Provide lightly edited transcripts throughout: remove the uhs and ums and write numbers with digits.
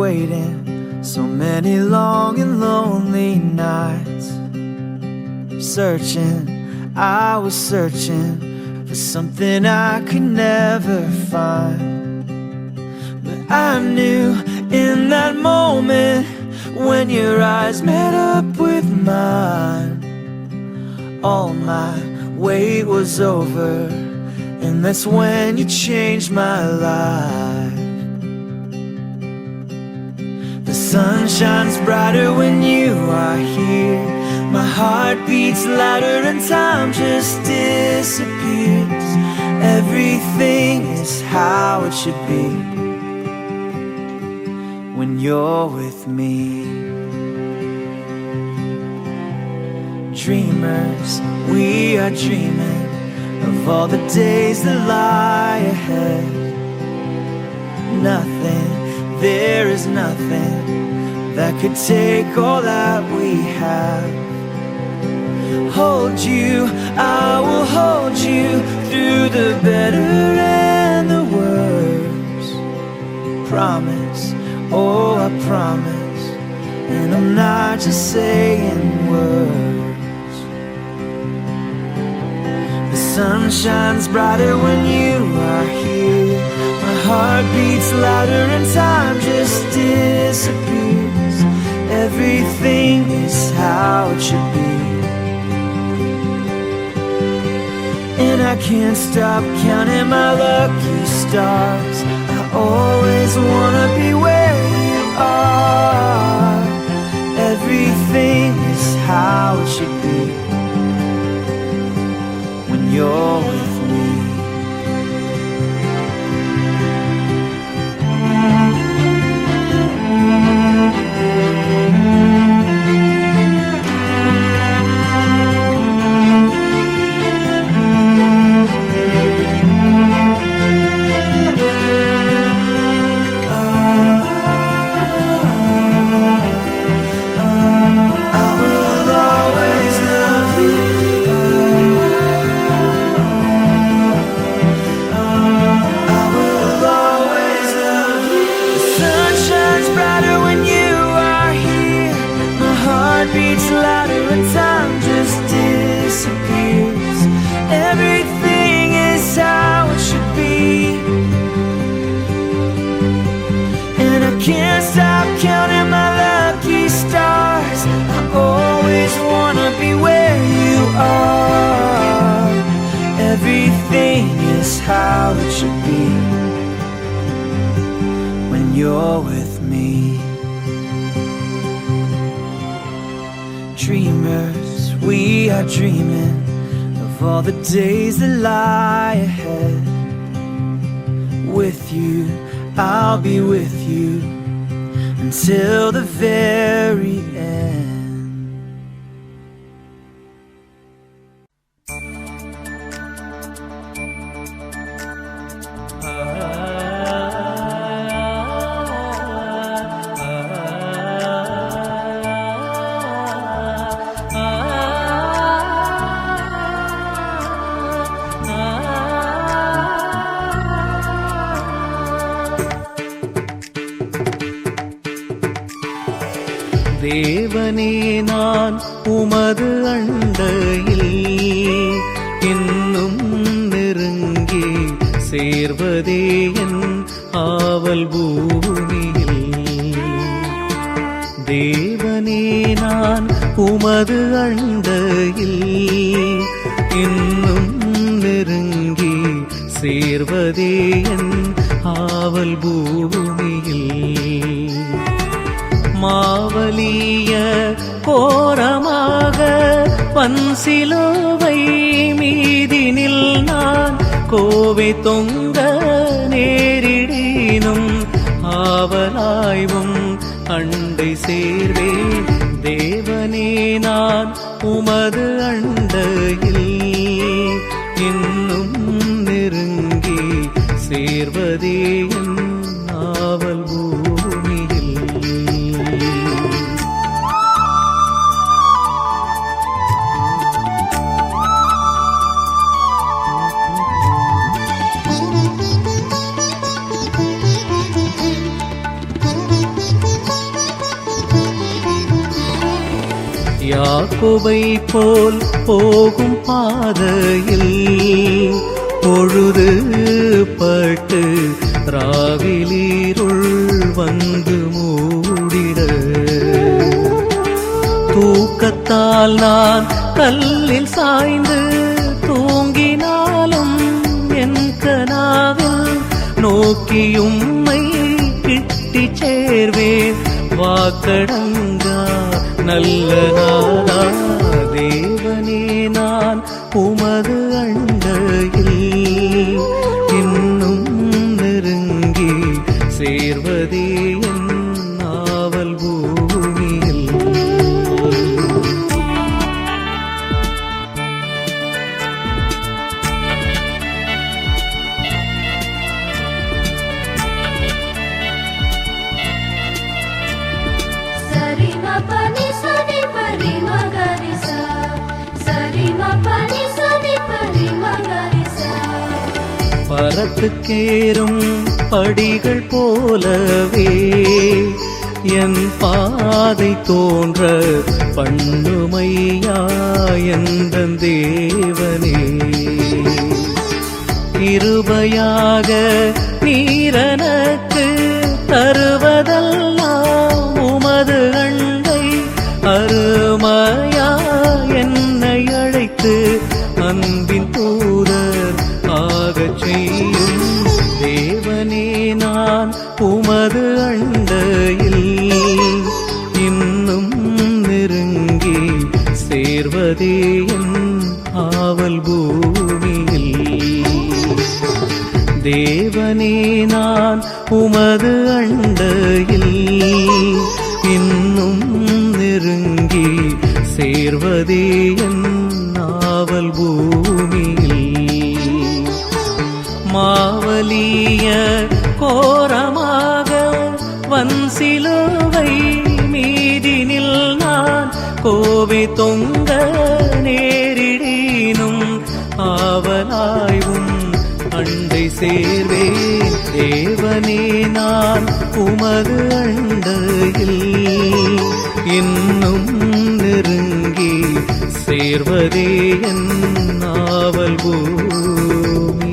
waiting so many long and lonely nights, I was searching for something I could never find. But I knew in that moment when your eyes met up with mine, all my wait was over, and that's when you changed my life. The sun shines brighter when you are here. My heart beats louder and time just disappears. Everything is how it should be when you're with me. Dreamers, we are dreaming of all the days that lie ahead. Nothing, there is nothing that could take all that we have. Hold you, I will hold you through the better and the worse. Promise, oh I promise, and I'm not just saying words. The sun shines brighter when you are here. My heart beats louder and time just disappears. Everything is how it should be, and I can't stop counting my lucky stars. I always wanna be where you are. Everything is how it should be when you're with me. Beats louder and time just disappears. Everything is how it should be, and I can't stop counting my lucky stars. I always wanna be where you are. Everything is how it should be when you're with me. Dreamers, we are dreaming of all the days that lie ahead. With you, I'll be with you until the very end. தேவனே நான் உமது அண்டையில் இன்னும் நெருங்கி சேர்வதே என் ஆவல் பூமியில். தேவனே நான் உமது அண்டையில் இன்னும் நெருங்கி சேர்வதே என் ஆவல் பூமியில். மாவலிய கோரமாக பன்சிலுவை மீதினில் நான் கோவை தொங்க நேரிடினும் ஆவலாய்வும் அண்டை சேர்வேன். தேவனே நான் உமது அண்டையில் இன்னும் நெருங்கி சேர்வதே என் ஆவல் பூமியில். யாக்கோபை போல் போகும் பாதையில் பொழுது பட்டு ராவிலீருள் வந்து மூடிட தூக்கத்தால் நான் கல்லில் சாய்ந்து தூங்கினாலும் என் கனாவில் நோக்கியும்மை கிட்டி சேர்வேன் வாக்கடங்கா நல்ல நாதா தேவனே நான் உமது அண்டையில் இன்னும் நெருங்கி சேர்வதே என் நாவல் பூமியில் பரத்துக்கேறும் படிகள் போலவே என் பாதை தோன்ற பண்ணுமையா எந்த தேவனே கிருபையாக நீரனக்கு தருவதெல்லாம் உமது அண்டை அருமையா என்னை அழைத்து அன்பின் தூதர் ஆகச் செய்யும் தேவனே நான் உமது அண்டையில் இன்னும் நெருங்கி சேர்வதே என் ஆவல் பூமியில் தேவனே நான் உமது அண்டையில் இன்னும் நெருங்கி சேர்வதே என் ஆவல் பூமியில் மாவலிய கோரமாக வன்சிலுவை மீதினில் நான் கோவை தொங்க நேரிடினும் ஆவலாய்வும் அண்டை சேர்வேன் தேவனே நான் உமது அண்டையில் இன்னும் நெருங்கி சேர்வதே என் நாவல் பூமி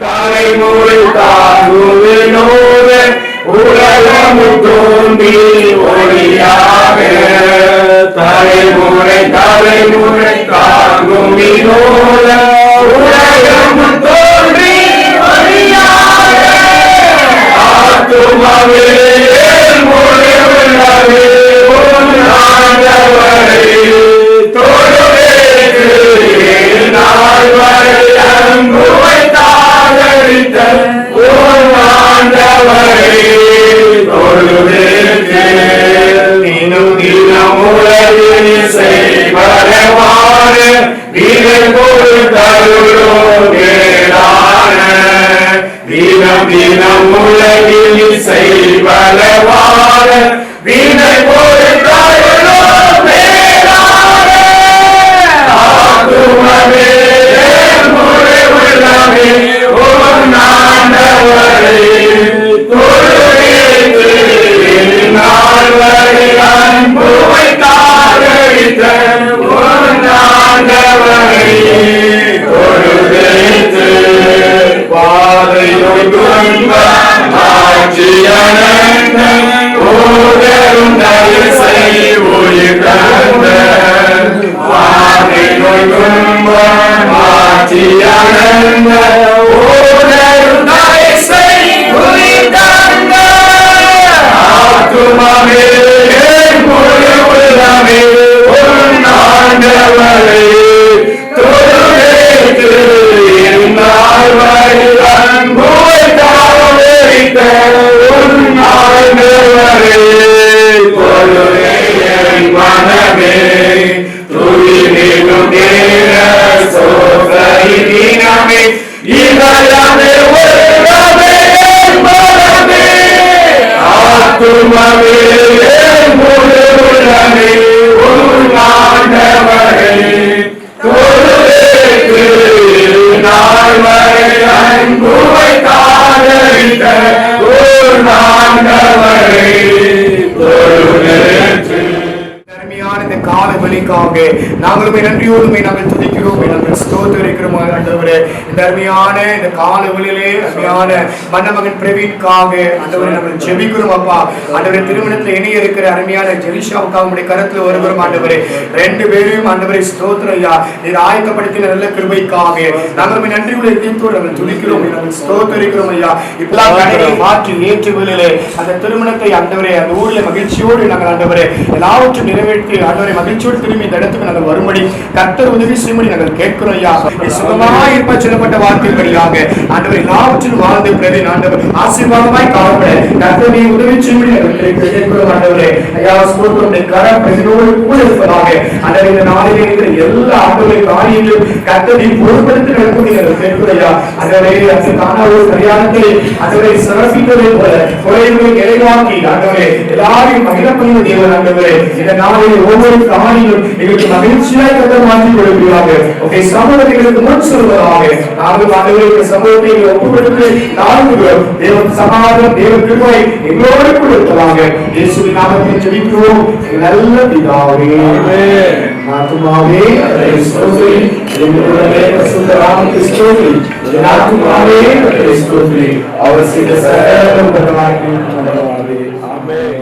தலைமுறை தாங்குவினோடு உலகமும் தோன்றி ஒளியாக தலைமுறை தாங்குவினோடு உலகமும் தோன்றி ஒளியாக ஆத்துமாவே மொழிவுள்ளவே ஆண்டவரை தொழுவேற்கு நாள் வரை அன்பு வைத்தாகரித்த ஆண்டவரை தொழுவேற்கு தினம் தினம் உலகில் செய்வரவான வீரன் கொடுத்தருளோம் வேளான தினம் தினம் உலகில் செய்வரவான வீணை கொடுத்தருளோம் சாட்சியானந்த ஓடரும் தாயசை குறித்தாங்க ஆத்துமாவே முழு உள்ளமே உன்னாண்டவரே தொழுகைக்கு இந்நாள் வரை அன்புவை தாவரித்த உன்னாண்டவரே கொள்ளுகையின் மனமே துயிலும் நேர சோதரினமே இதயமே உள்ளமே மனமே ஆத்துமமே முழு உள்ளமே உன்னாண்டவரே தொழுகைக்கு நாள் வரை அன்புவை தாவரித்த உன்னாண்டவரே இந்த கால வழிக்காக நாங்களுமே நன்றியோடுமே நாங்கள் துதிக்கிறோம், நாங்கள் ஸ்தோத்திரிக்கிறோம் ஆண்டவரே. இந்த அருமையான இந்த கால வழியிலே அருமையான மன்னமகன் பிரவீன்காக ஆண்டவரே நாங்கள் ஜெபிக்கிறோம் அப்பா. ஆண்டவரே திருமணத்தில் இணைய இருக்கிற அருமையான ஜெலிஷாவுக்காக உங்களுடைய கருத்துல வருகிறோம் ஆண்டவரே. ரெண்டு பேரையும் ஆண்டவரை ஸ்தோத்திரம் ஐயா நீர் ஆயத்தப்படுத்தின நல்ல கிருபைக்காக நாங்களுமே நன்றியுடைய தீர்த்தோடு நாங்கள் துதிக்கிறோம், நாங்கள் ஸ்தோத்திரிக்கிறோம் ஐயா. இப்பெல்லாம் கடையை மாற்றி ஏற்றுவதிலே அந்த திருமணத்தை ஆண்டவரே அந்த ஊரில் மகிழ்ச்சியோடு நாங்கள் ஆண்டவரே எல்லாவற்றும் நிறைவேற்றி ஆண்டவரை மகிழ்ச்சியோடு திரும்பி இந்த இடத்துக்கு நாங்கள் வரும்படி கர்த்தர் உதவி செய்யும்படி நாங்கள் கேட்கிறோம் ஐயா. சுகமாய் இருப்ப சொல்லப்பட்ட வார்த்தைப்படியாக ஆண்டவர் எல்லாவற்றிலும் வாழ்ந்து பிரவீன் ஆண்டவர் ஆசீர்வாதமாய் காணப்பட கர்த்தர் நீ உதவி செய்யும்படி நாங்கள் கேட்கிறோம் ஆண்டவரே. ஐயா ஸ்தோத்திரம் கரம் பிரதினோடு கூட இருப்பதாக ஆண்டவர் இந்த நாளிலே இருக்கிற எல்லா ஆண்டவரை காரியங்களும் கர்த்தர் நீ பொறுப்படுத்தி நடக்கும் நாங்கள் கேட்கிறோம் ஐயா. ஆண்டவரே அதற்கான ஒரு சரியானத்தை ஆண்டவரை சிறப்பிப்பதை போல குறைகளை நிறைவாக்கி ஆண்டவரே எல்லாரையும் மகிழப்படுகிற தேவன் ஆண்டவரே இந்த நாளில் ஒவ்வொரு காரியங்களும் எங்களுக்கு மகிழ்ச்சியாய் கர்த்தர் மாற்றி கொடுப்பீராக. ஓகே சமூகங்களுக்கு முன் சொல்வதாக நாங்கள் ஆண்டவரே சமூகத்தை ஒப்புக்கொடுத்து நாடுகிறோம். தேவ சமாதானம் தேவ கிருபை எங்களோடு கூட இருப்பதாக இயேசுவின் நாமத்தில் ஜெபிக்கிறோம் நல்ல பிதாவே. ஆத்துமாவே அவரை ஸ்தோத்திரி, எங்களுடைய பரிசுத்த நாமத்தை ஸ்தோத்திரி. ஆத்துமாவே அவரை ஸ்தோத்திரி, அவர் செய்த சகல உபகாரங்களையும் மறவாதே. ஆமென்.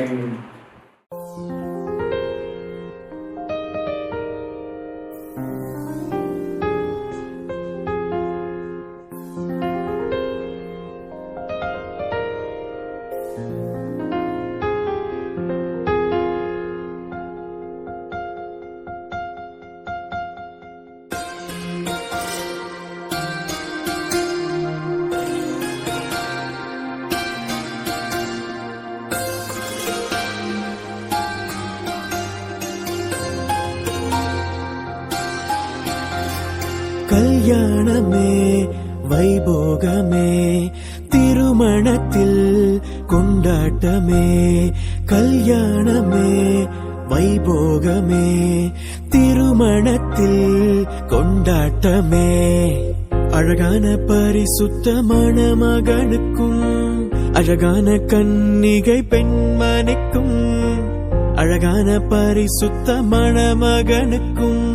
கல்யாணமே வைபோகமே திருமணத்தில் கொண்டாட்டமே. கல்யாணமே வைபோகமே திருமணத்தில் கொண்டாட்டமே. அழகான பரிசுத்த மணமகனுக்கும் அழகான கன்னிகை பெண்மணிக்கும் அழகான பரிசுத்த மணமகனுக்கும்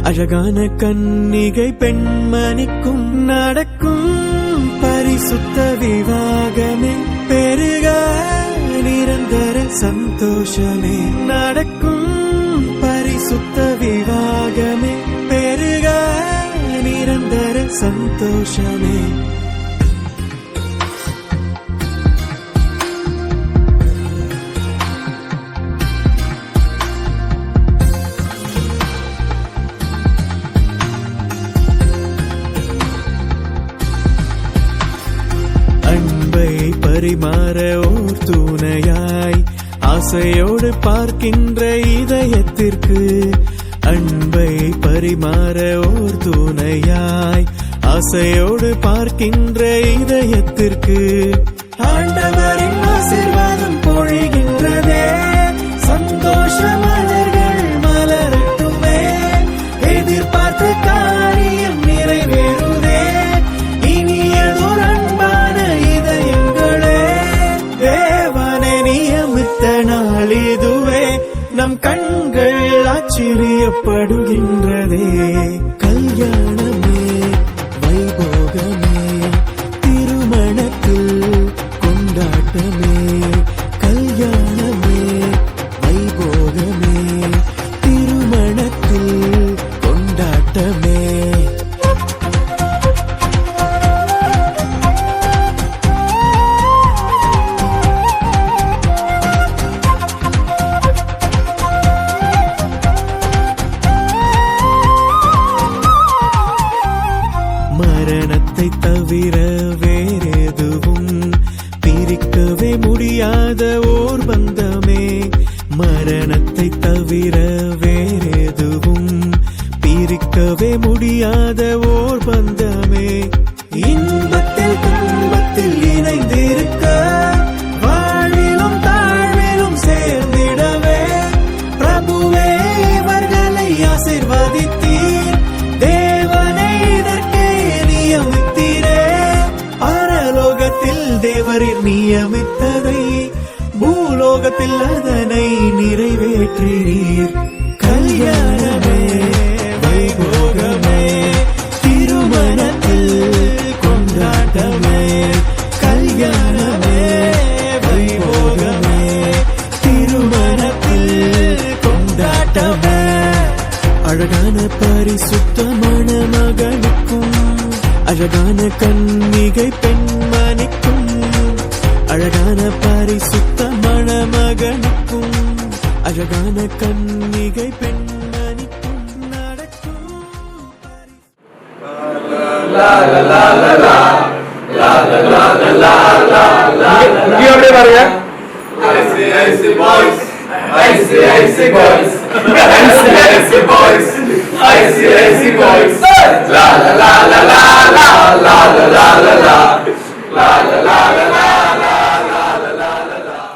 அழகான கன்னிகை பெண்மணிக்கும் நடக்கும் பரிசுத்த விவாகமே பெருக நிரந்தர சந்தோஷமே. நடக்கும் பரிசுத்த விவாகமே பெருக நிரந்தர சந்தோஷமே. பரிமாற ஓர் துணையாய் ஆசையோடு பார்க்கின்ற இதயத்திற்கு அன்பை பரிமாற ஓர் துணையாய் ஆசையோடு பார்க்கின்ற இதயத்திற்கு ஆண்டவரின் ஆசீர்வாதம் பொழிகின்றதே. சந்தோஷ மலர்கள் மலரட்டுமே, எதிர்பார்த்த காரியம் நிறைவேறுதே. இனியதொரு அன்பான இதயங்களே, தேவனை நியமித்த நாள் இதுவே. நம் கண்கள் ஆச்சரியப்படுகின்றதே. கல்யாணமே வைபோகமே திருமணத்தில் கொண்டாட்டமே. கல்யாணமே வைபோகமே திருமணத்தில் கொண்டாட்டமே. தவிர வேறெதுவும் பிரிக்கவே முடியாத ஓர் பந்தமே, மரணத்தை தவிர வேறெதுவும் பிரிக்கவே முடியாத ஓர் பந்தமே. இன்பத்தில் துன்பத்தில் இணைந்திருக்க, வாழ்விலும் தாழ்விலும் சேர்ந்திடவே, பிரபுவே இவர்களை ஆசீர்வதித்தீர். தேவனை இதற்கே நியமித்தீரே. பரலோகத்தில் தேவரின் நியமித்ததை பூலோகத்தில் அதனை நிறைவேற்றினீர். கல்யாணமே வைபோகமே, திருமணத்தில் கொண்டாட்டமே. கல்யாணமே வைபோகமே, திருமணத்தில் கொண்டாட்டமே. அழகான பரிசுத்தமான மகனுக்கும் அழகான கன்னிகை பெண்மணிக்கும், அழகான பரிசுத்தமான மகனுக்கும் அழகான கன்னிகை பெண்மணிக்கும் நடக்கும். அப்படியே பாருங்க. ஐசி பாய்ஸ், ஐசி பாய்ஸ், ஐசி பாய்ஸ், ஐசி பாய்ஸ். லா லா லா லா லா லா லா லா லா லா லா லா லா லா.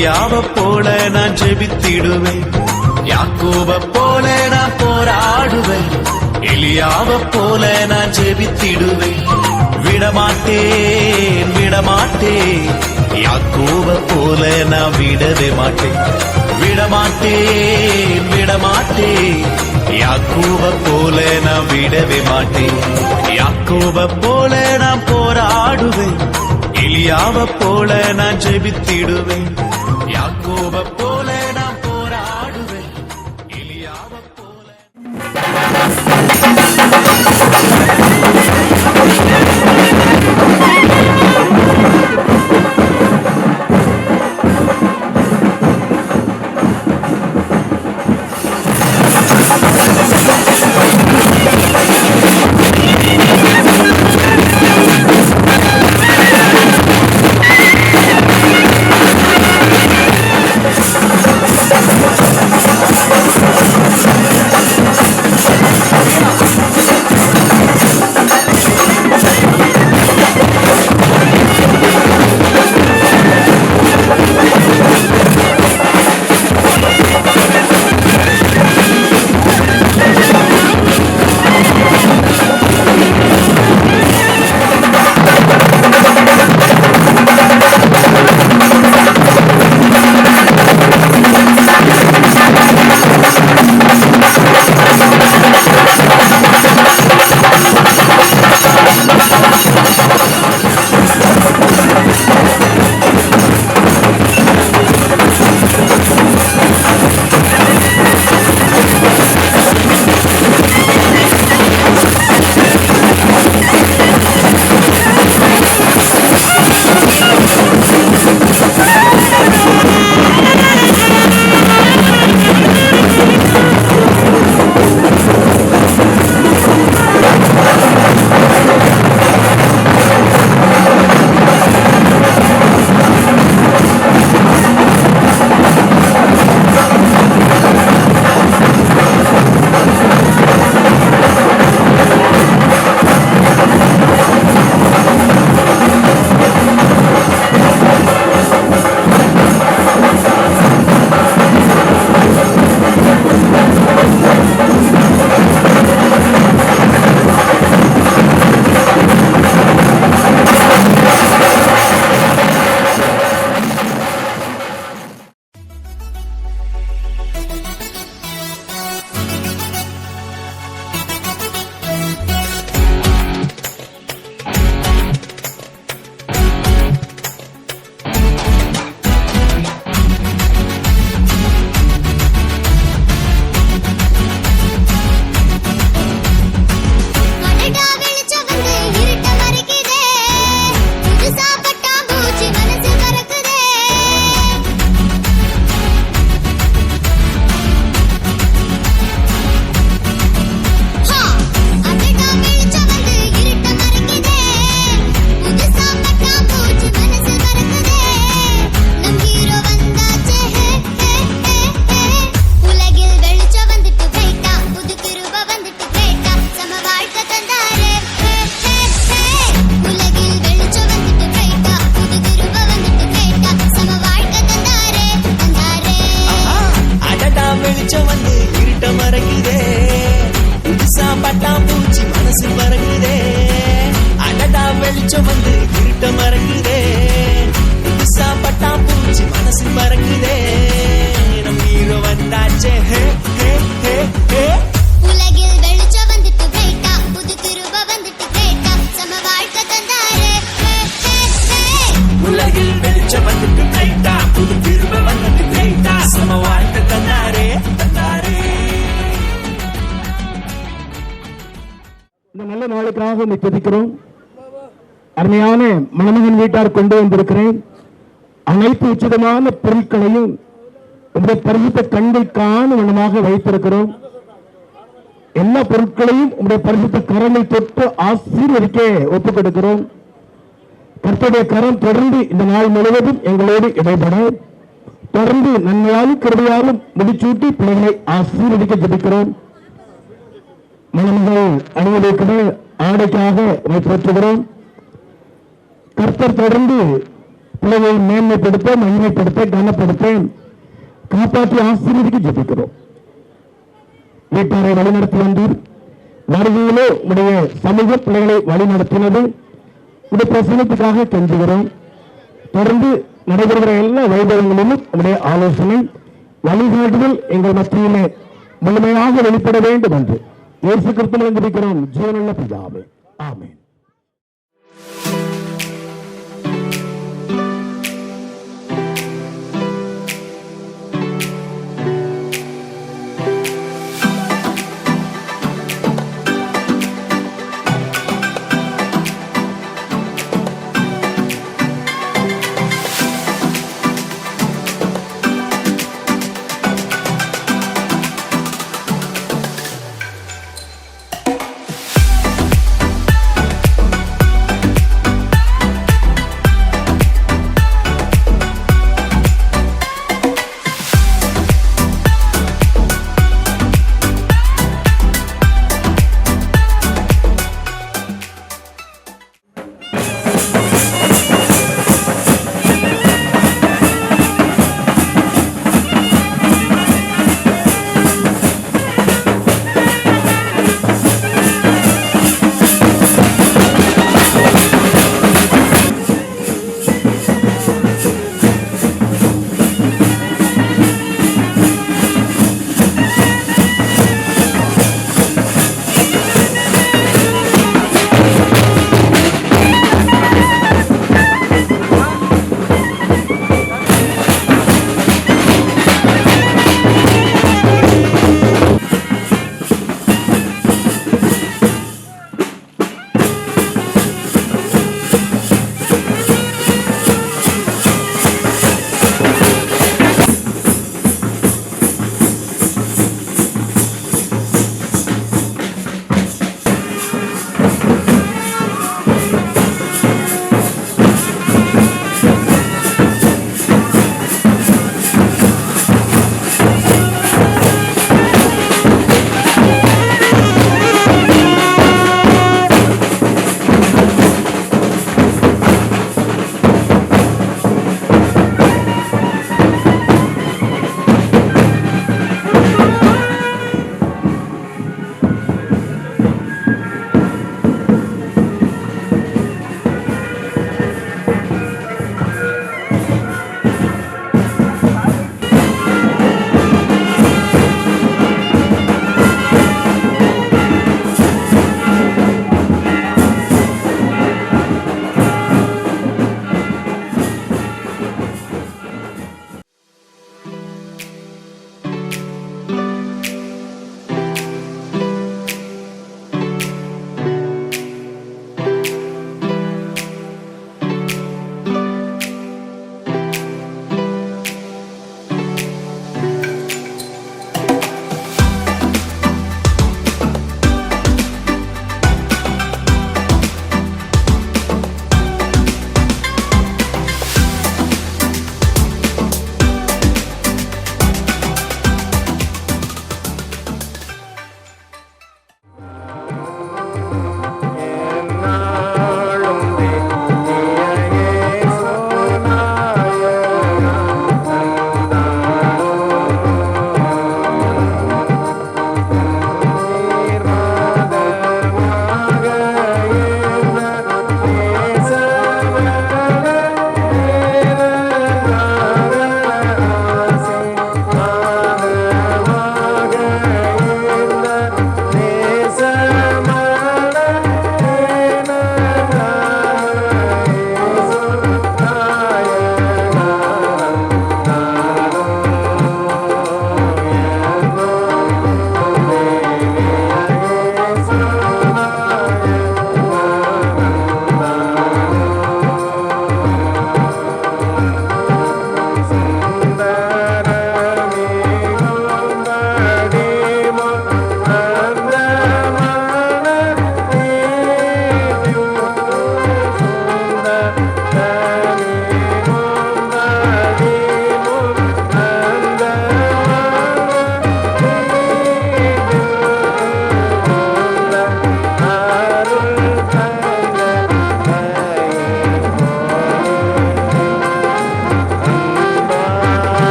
எலியாவை போல நான் ஜெபித்திடுவேன், யாக்கோபை போல நான் போராடுவேன், எலியாவை போல நான் ஜெபித்திடுவேன். விடமாட்டேன் விடமாட்டேன், யாக்கோபை போல நான் விடவே மாட்டேன். விடமாட்டேன் விடமாட்டேன், யாக்கோபை போல நான் விடவே மாட்டேன். யாக்கோபை போல நான் போராடுவேன், எலியாவை போல நான் ஜெபித்திடுவேன். யாக்கோபை போல நான் போராடுவேன், எலியாவை போல. அருமையான மணமகன் வீட்டார் கொண்டு வந்திருக்கிறேன். அனைத்து உச்சிதமான பொருட்களையும் இந்த பரிசுத்த கண்கள் காணும் வண்ணமாக வைத்திருக்கிறோம். எல்லா பொருட்களையும் உங்களுடைய பரிசுத்த கரங்கள் தொட்டு ஆசீர்வதிக்க ஒப்புக் கொடுக்கிறோம். கர்த்தருடைய கரம் தொடர்ந்து இந்த நாள் முழுவதும் எங்களோடு இடைபட தொடர்ந்து நன்மையாலும் கிருபையாலும் முடிச்சூட்டி பிள்ளைகளை ஆசீர்வதிக்க ஜெபிக்கிறோம். மணமகள் அணிவதற்காக ஆடைக்காக போற்றுகிறோம். கர்த்தர் தொடர்ந்து பிள்ளைகளை மேன்மைப்படுத்த, மகிமைப்படுத்த, கனப்படுத்த, காப்பாற்றி ஆசீர்வதிக்க ஜெபிக்கிறோம். வீட்டாரை வழிநடத்தி வந்தீர். வருகையிலே உடைய சமூக பிள்ளைகளை வழிநடத்தினது உடைய பிரசனத்துக்காக கெஞ்சுகிறோம். தொடர்ந்து நடைபெறுகிற எல்லா வைபவங்களிலும் உடைய ஆலோசனை வழிகாட்டுதல் எங்கள் மத்தியிலே முழுமையாக வெளிப்பட வேண்டும் என்று இயேசு கிறிஸ்துவிடம் ஜெபிக்கிறோம் ஜீவனுள்ள பிதாவே, ஆமென்.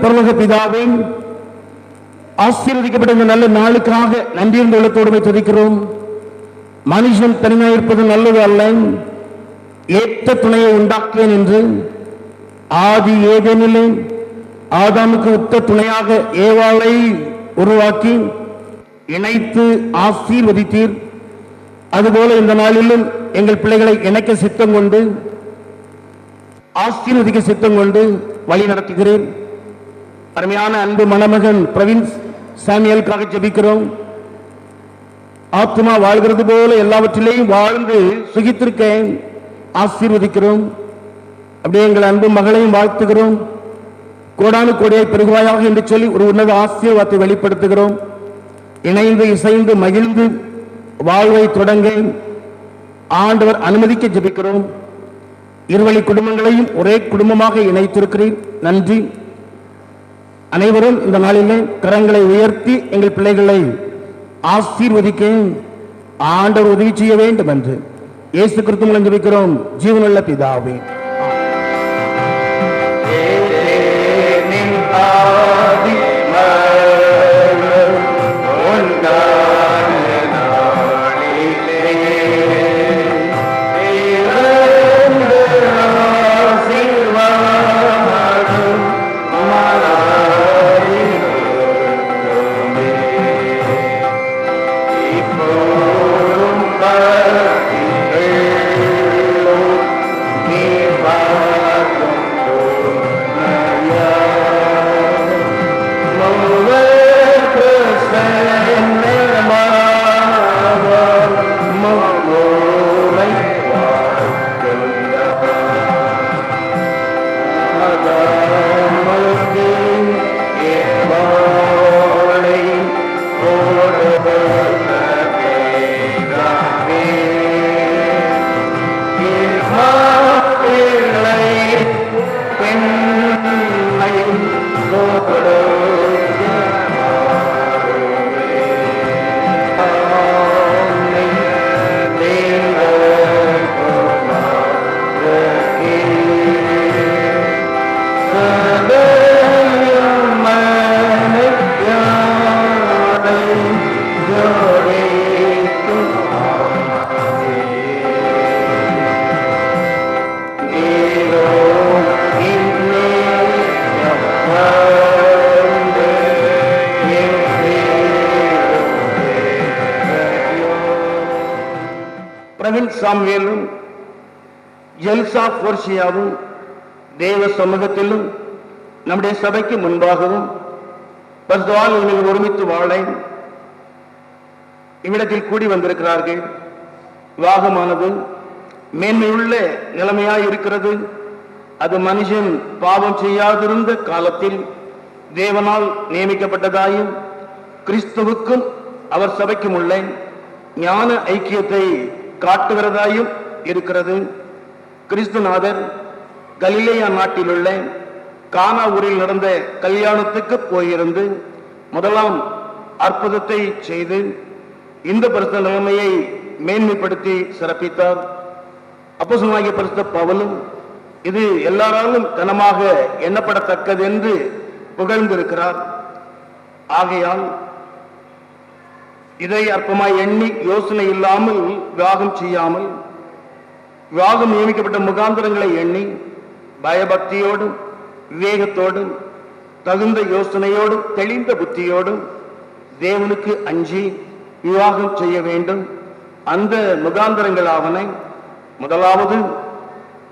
பரலோக பிதாவே, ஆசீர்வதிக்கப்பட்ட இந்த நல்ல நாளுக்காக நன்றியின் உள்ளத்தோடு துதிக்கிறோம். மனுஷன் தனியாக இருப்பது நல்லது அல்ல, ஏற்ற துணையை உண்டாக்குவேன் என்று ஆதி ஏதேனிலே ஆதாமுக்கு உத்த துணையாக ஏவாளை உருவாக்கி இணைத்து ஆசீர்வதித்தீர். அதுபோல இந்த நாளிலும் எங்கள் பிள்ளைகளை இணைக்க சித்தம் கொண்டு ஆசீர்வதிக்க சித்தம் கொண்டு வழி நடத்துகிறேன். அருமையான அன்பு மணமகன் பிரவீன் சாமியலுக்காக ஜெபிக்கிறோம். ஆத்மா வாழ்கிறது போல எல்லாவற்றிலேயும் வாழ்ந்து சுகித்திருக்க ஆசீர்வதிக்கிறோம். அப்படியே எங்கள் அன்பு மகளையும் வாழ்த்துகிறோம். கோடானு கோடியாய் பெருகுவாயாக என்று சொல்லி ஒரு உன்னத ஆசீர்வாதத்தை வெளிப்படுத்துகிறோம். இணைந்து இசைந்து மகிழ்ந்து வாழ்வை தொடங்க ஆண்டவர் அனுமதிக்க ஜெபிக்கிறோம். இருவழி குடும்பங்களையும் ஒரே குடும்பமாக இணைத்திருக்கிறீர், நன்றி. அனைவரும் இந்த நாளிலே கரங்களை உயர்த்தி எங்கள் பிள்ளைகளை ஆசீர்வதிக்க ஆண்டவர் உதவி செய்ய வேண்டும் என்று இயேசு கிறிஸ்து மூலம் ஜெபிக்கிறோம், ஜீவனுள்ள பிதாவே. பிரவீன் சாமுவேலும் ஜெல்சா போர்ஷியாவும் தேவ சமூகத்திலும் நம்முடைய சபைக்கு முன்பாகவும் பரிசுத்தவான்கள் ஒருமித்து வாழ இவ்விடத்தில் கூடி வந்திருக்கிறார்கள். விவாகமானது மேன்மையுள்ள நிலைமையாய் இருக்கிறது. அது மனுஷன் பாவம் செய்யாதிருந்த காலத்தில் தேவனால் நியமிக்கப்பட்டதாயும் கிறிஸ்துவுக்கும் அவர் சபைக்கும் உள்ள ஞான ஐக்கியத்தை காட்டுகிறதாயும் இருக்கிறது. கிறிஸ்துநாதர் கலிலேயா நாட்டில் உள்ள கானா ஊரில் நடந்த கல்யாணத்துக்கு போயிருந்து முதலாம் அற்புதத்தை செய்து இந்த பரிசுத்த நிலைமையை மேன்மைப்படுத்தி சிறப்பித்தார். அப்போஸ்தலனாகிய பரிசுத்த பவுலும் இது எல்லாராலும் கனமாக எண்ணப்படத்தக்கது என்று புகழ்ந்திருக்கிறார். ஆகையால் இதை அற்பமாய் எண்ணி யோசனை இல்லாமல் விவாகம் செய்யாமல் விவாகம் நியமிக்கப்பட்ட முகாந்திரங்களை எண்ணி பயபக்தியோடும் விவேகத்தோடும் தகுந்த யோசனையோடும் தெளிந்த புத்தியோடும் தேவனுக்கு அஞ்சி விவாகம் செய்ய வேண்டும். அந்த முகாந்திரங்களாவன முதலாவது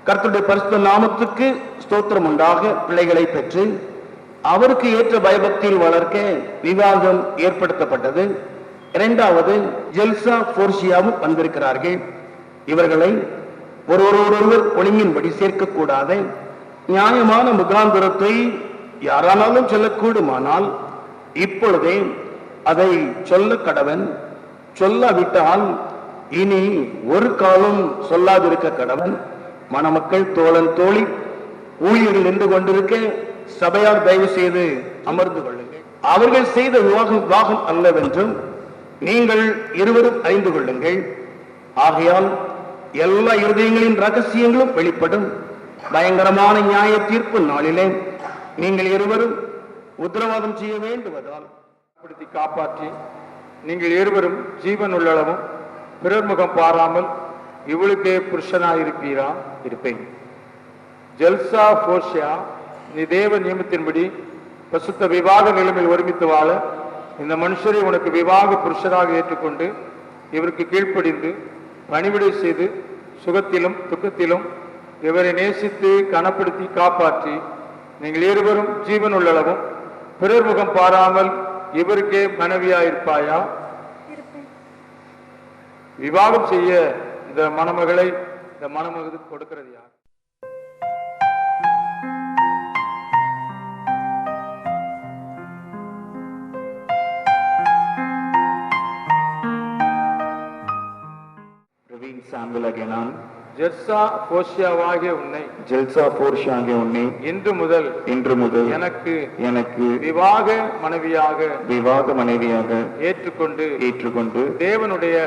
கர்த்தருடைய பரிசுத்த நாமத்துக்கு ஸ்தோத்திரம் உண்டாக பிள்ளைகளை பெற்று அவருக்கு ஏற்ற பயபக்தியில் வளர்க்க விவாகம் ஏற்படுத்தப்பட்டது. இரண்டாவது ஜெல்சா போர்ஷியாவும் வந்திருக்கிறார்கள். இவர்களை ஒருவரோடொருவர் ஒழுங்கின்படி சேர்க்கக்கூடாது. நியாயமான முகாந்திரத்தை யாரானாலும் சொல்லக்கூடுமானால் இப்பொழுதே அதை சொல்ல கடவன். சொல்லாவிட்டால் இனி ஒரு காலம் சொல்லாதிருக்க கடவன். மணமக்கள் தோழன் தோழி ஊழியர்கள் நின்று கொண்டிருக்க சபையார் தயவு செய்து அமர்ந்து கொள்ளுங்கள். அவர்கள் செய்த விவாகம் அல்லவென்றும் நீங்கள் இருவரும் அறிந்து கொள்ளுங்கள். ஆகையால் எல்லா இருதயங்களின் ரகசியங்களும் வெளிப்படும். பயங்கரமான நியாய தீர்ப்பு நாளிலே நீங்கள் இருவரும் உத்தரவாதம் செய்ய வேண்டுவதால் படுத்தி காப்பாற்றி நீங்கள் இருவரும் ஜீவன் உள்ளளவும் பிறர் முகம் பாராமல் இவளுக்கே புருஷனாயிருப்பீரா? இருப்பேன். ஜல்சா போர்ஷியா, நீ தேவ நியமத்தின்படி பசுத்த விவாக நிலைமையில் ஒருமித்து வாழ இந்த மனுஷரை உனக்கு விவாக புருஷராக ஏற்றுக்கொண்டு இவருக்கு கீழ்ப்படிந்து பணிவிடை செய்து சுகத்திலும் துக்கத்திலும் இவரை நேசித்து கனப்படுத்தி காப்பாற்றி நீங்கள் இருவரும் ஜீவன் உள்ளளவும் பிறர் முகம் பாராமல் இவருக்கே மனைவியாயிருப்பாயா? விவாகம் செய்ய இந்த மணமகளை இந்த மணமகனுக்கு கொடுக்கிறது யார்? பிரவீன் சாம்பல் ஆகிய நான் ஜெர்சா போர்ஷியாவாகிய உன்னை இன்று முதல் எனக்கு விவாக மனைவியாக ஏற்றுக்கொண்டு தேவனுடைய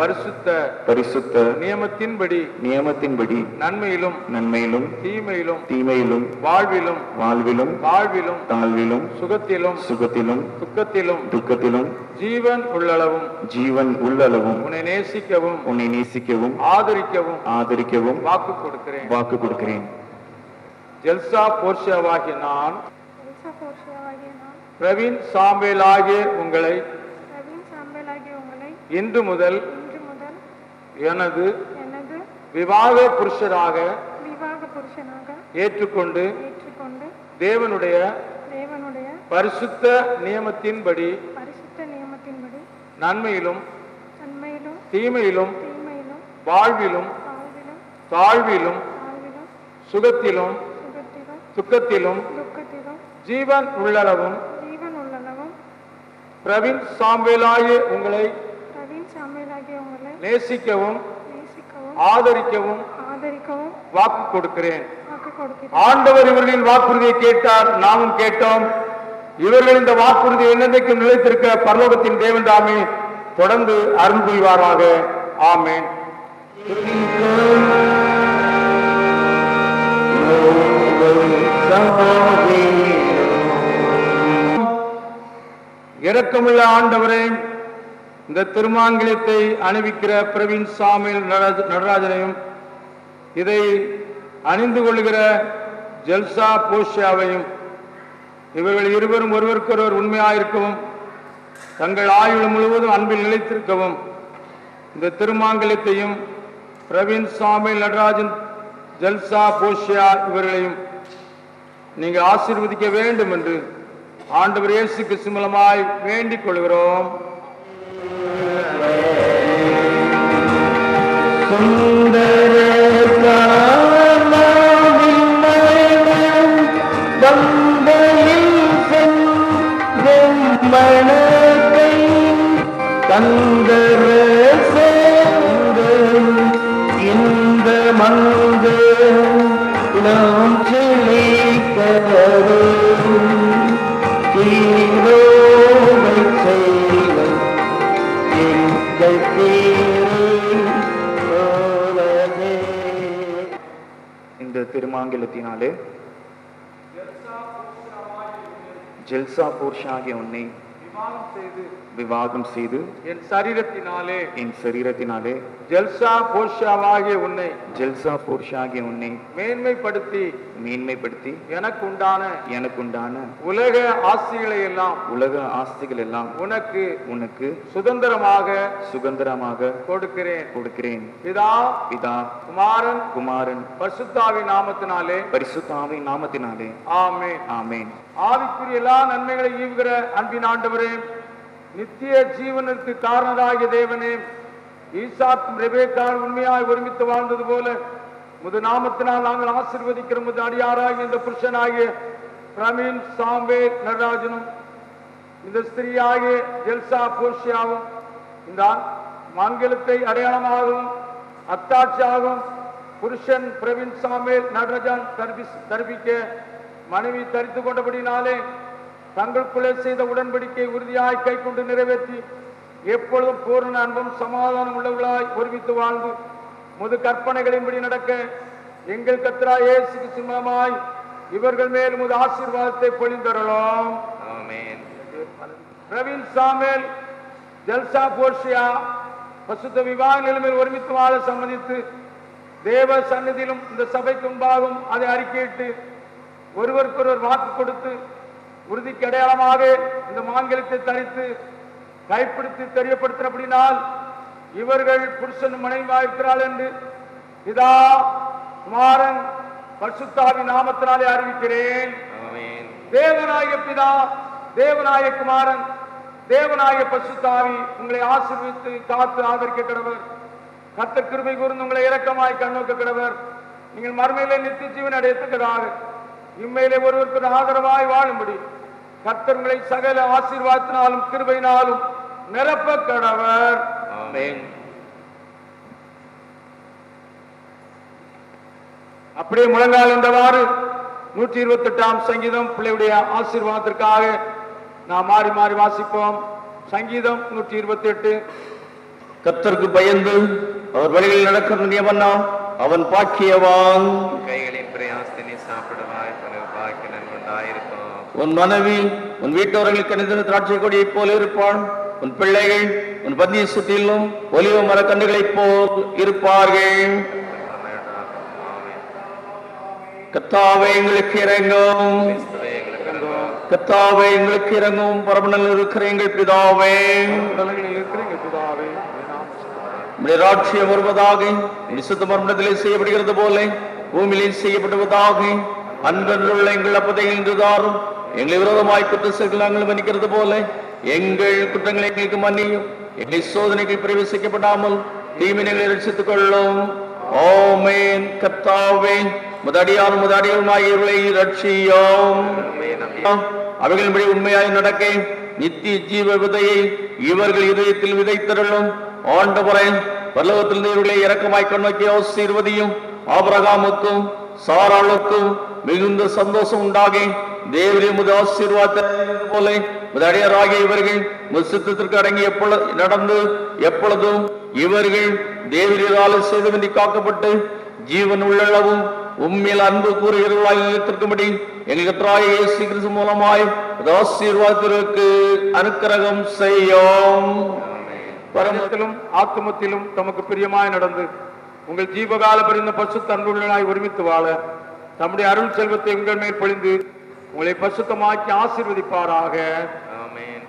பரிசுத்த நியமத்தின்படி நன்மையிலும் தீமையிலும் வாழ்விலும் சுகத்திலும் துக்கத்திலும் ஜீவன் உள்ளளவும் உன்னை நேசிக்கவும் ஆதரிக்கவும் வாக்கு கொடுக்கிறேன். ஜல்சா போர்ஷியாவாகிய நான் பிரவீன் சாம்பேலாகிய உங்களை இன்று முதல் எனது விவாக புருஷராக ஏற்றுக்கொண்டு தேவனுடைய பரிசுத்த நியமத்தின்படி நன்மையிலும் தீமையிலும் வாழ்விலும் தாழ்விலும் சுகத்திலும் துக்கத்திலும் ஜீவன் உள்ளளவும் பிரவீன் சாம்பேலாகிய உங்களை நேசிக்கவும் ஆதரிக்கவும் வாக்கு கொடுக்கிறேன். ஆண்டவர் இவர்களின் வாக்குறுதியை கேட்டார், நாமும் கேட்டோம். இவர்கள் இந்த வாக்குறுதி என்னென்றைக்கும் நிலைத்திருக்க பரலோகத்தின் தேவன் தாமே தொடர்ந்து அருள் புரிவாராக. ஆமென். இரக்கமுள்ள ஆண்டவரே, இந்த திருமாங்கலத்தை அணிவிக்கிற பிரவீன் சாமுவேல் நடராஜனையும் இதை அணிந்து கொள்கிற ஜல்சா போர்ஷியாவையும் இவர்கள் இருவரும் ஒருவருக்கொருவர் உண்மையாயிருக்கவும் தங்கள் ஆயுள் முழுவதும் அன்பில் நிலைத்திருக்கவும் இந்த திருமாங்கலத்தையும் பிரவீன் சாமுவேல் நடராஜன் ஜல்சா போர்ஷியா இவர்களையும் நீங்கள் ஆசீர்வதிக்க வேண்டும் என்று ஆண்டவர் இயேசு கிறிஸ்து மூலமாய் வேண்டிக் கொள்கிறோம். இந்த திருமாங்கலத்தினாலே ஜல்சா போர்ஷியாகிய உன்னை விவாகம் செய்து என் சரீரத்தினாலே ஜல்சா போர்ஷியாகிய உன்னை மேன்மைப்படுத்தி எனக்கு உண்டான உலக ஆஸ்திகள் எல்லாம் உனக்கு சுதந்திரமாக கொடுக்கிறேன். பிதா குமாரன் பரிசுத்தாவின் நாமத்தினாலே ஆமென். ஆவிக்குரிய எல்லா நன்மைகளை ஈவுகிற அன்பின் ஆண்டவரே, நித்திய ஜீவனுக்கு காரணராகிய தேவனே, ஈசாக்கும் ரெபேக்காவும் உண்மையாய் ஒருமித்து வாழ்ந்தது போல முது நாமத்தினால் நாங்கள் ஆசீர்வதிக்கிற முது அடியாராகிய இந்த புருஷனாகிய பிரவீன் சாம்பேல் நடராஜனும் இந்த ஸ்திரீயாகிய ஜல்சா போர்ஷியாவும் இந்த மாங்கலத்தை அடையாளமாகவும் அத்தாட்சியாகவும் புருஷன் பிரவீன் சாம்பேல் நடராஜன் தரிப்பிக்க மனைவி தரித்து கொண்டபடினாலே தங்களுக்குள்ளே செய்த உடன்படிக்கை உறுதியாய் கை கொண்டு நிறைவேற்றி எப்பொழுதும் பூரண அன்பும் சமாதானம் உள்ளவர்களாய் ஒருமித்து வாழ்ந்து முது கற்பனைகளின்படி நடக்க எங்கள் கர்த்தராகிய இயேசு கிறிஸ்து மூலமாய் இவர்கள் மேல் உமது ஆசீர்வாதத்தை பொழிந்தருளும். ஆமென். பிரவீன் சாமுவேல், ஜல்சா போர்ஷியா பசுத்த விவாக நிலைமையில் ஒருமித்து வாழ சம்மதித்து தேவ சன்னதியிலும் இந்த சபைக்கு முன்பாகவும் அதை அறிக்கையிட்டு ஒருவருக்கொருவர் வாக்கு கொடுத்து உறுதிக்கு அடையாளமாக இந்த மாங்கல்யத்தை தரித்து கைப்பிடித்து தெரியப்படுத்தினபடினால் இவர்கள் புருஷன் மனைவியாயிருக்கிறாள் என்று பிதா குமாரன் பரிசுத்தாவின் நாமத்தினாலே அறிவிக்கிறேன். ஆமென். தேவனாய பிதா, தேவனாய குமாரன், தேவனாய பரிசுத்தாவி உங்களை ஆசீர்வதித்து காத்து ஆதரிக்க கடவர். கர்த்தர் கிருபை கூர்ந்து உங்களை இரக்கமாய் கண்ணோக்க கடவர். நீங்கள் மறுமையிலே நித்திய ஜீவன் அடையத்தக்கதாக இம்மையிலே ஒருவருக்கு ஆதரவாய் வாழும்படி கர்த்தர் உங்களை சகல ஆசீர்வாதத்தினாலும் கிருபையினாலும் நிரப்ப கடவர். ஆமென். அப்படியே முழங்கால் என்றவாறு 128ஆம் சங்கீதம் பிள்ளையுடைய ஆசீர்வாதத்திற்காக நாம் மாறி மாறி வாசிப்போம். சங்கீதம் 128. கர்த்தருக்கு பயந்து அவர் வழிகளில் நடக்கிறது எவனா அவன் பாக்கியவான். கைகளின் பிரயாசத்தினை சாப்பிடுவாய், உனக்கு பாக்கியம் உண்டாயிருக்கும். உன் மனைவி உன் வீட்டவர்களுக்கு கணித திராட்சை கொடியைப் போல இருப்பாள். உன் பிள்ளைகள் உன் பந்திய சுற்றிலும் ஒலிவ மர கன்றுகளைப் போல் இருப்பார்கள். கர்த்தாவே எங்களுக்கு இறங்கும், கர்த்தாவே எங்களுக்கு இறங்கும். பரமனில் இருக்கிற எங்கள் பிதாவே, உம்முடைய ராட்சியம் வருவதாக. விசுத்த மர்மத்திலே செய்யப்படுகிறது போல பூமியிலே செய்யப்படுவதாக. அன்புள்ள எங்கள் அப்பதை இன்றுதாரும் எங்களை விரோதமாய் குற்ற செயல்கள் நாங்கள் மன்னிக்கிறது போல எங்கள் குற்றங்களை எங்களுக்கு மன்னியும். எங்களை சோதனைகள் பிரவேசிக்கப்படாமல் தீமினைகளை ரட்சித்துக் கொள்ளும். ஆமென். கர்த்தாவே முதடியாரும் முதடியருமாயிகளை ரட்சியோம். அவைகளின்படி உண்மையாய் நடக்க நித்திய ஜீவ விதையை இவர்கள் இதயத்தில் விதைத்தருளும். ஆண்டவரே, பரலோகத்தில் இவர்களை இரக்கமாய் கண்ணோக்கி ஆசீர்வதியும். ஆபிரகாமுக்கும் சாராளுக்கும் மிகுந்த சந்தோஷம் உண்டாகி தேவரே உமது ஆசீர்வாதத்தை போல முதடியராகிய இவர்கள் சித்தத்திற்கு அடங்கி நடந்து எப்பொழுதும் இவர்கள் தேவரால் செய்தவந்தி காக்கப்பட்டு ஜீவன் உள்ளளவும் உண்மையில் அன்பு கூறுகிறவர்களாய் எங்கள் கர்த்தராகிய இயேசு கிறிஸ்து மூலமாய் ஆசீர்வாதத்திற்கு அனுக்கிரகம் செய்யும். பரமத்திலும் ஆத்துமத்திலும் தமக்கு பிரியமாய் நடந்து உங்கள் ஜீவகால பரிந்த பரிசுத்த அன்புள்ளனாய் ஒருமித்து வாழ தம்முடைய அருள் செல்வத்தை உங்கள் மேல் பொழிந்து உங்களை பரிசுத்தமாக்கி ஆசீர்வதிப்பாராக. ஆமென்.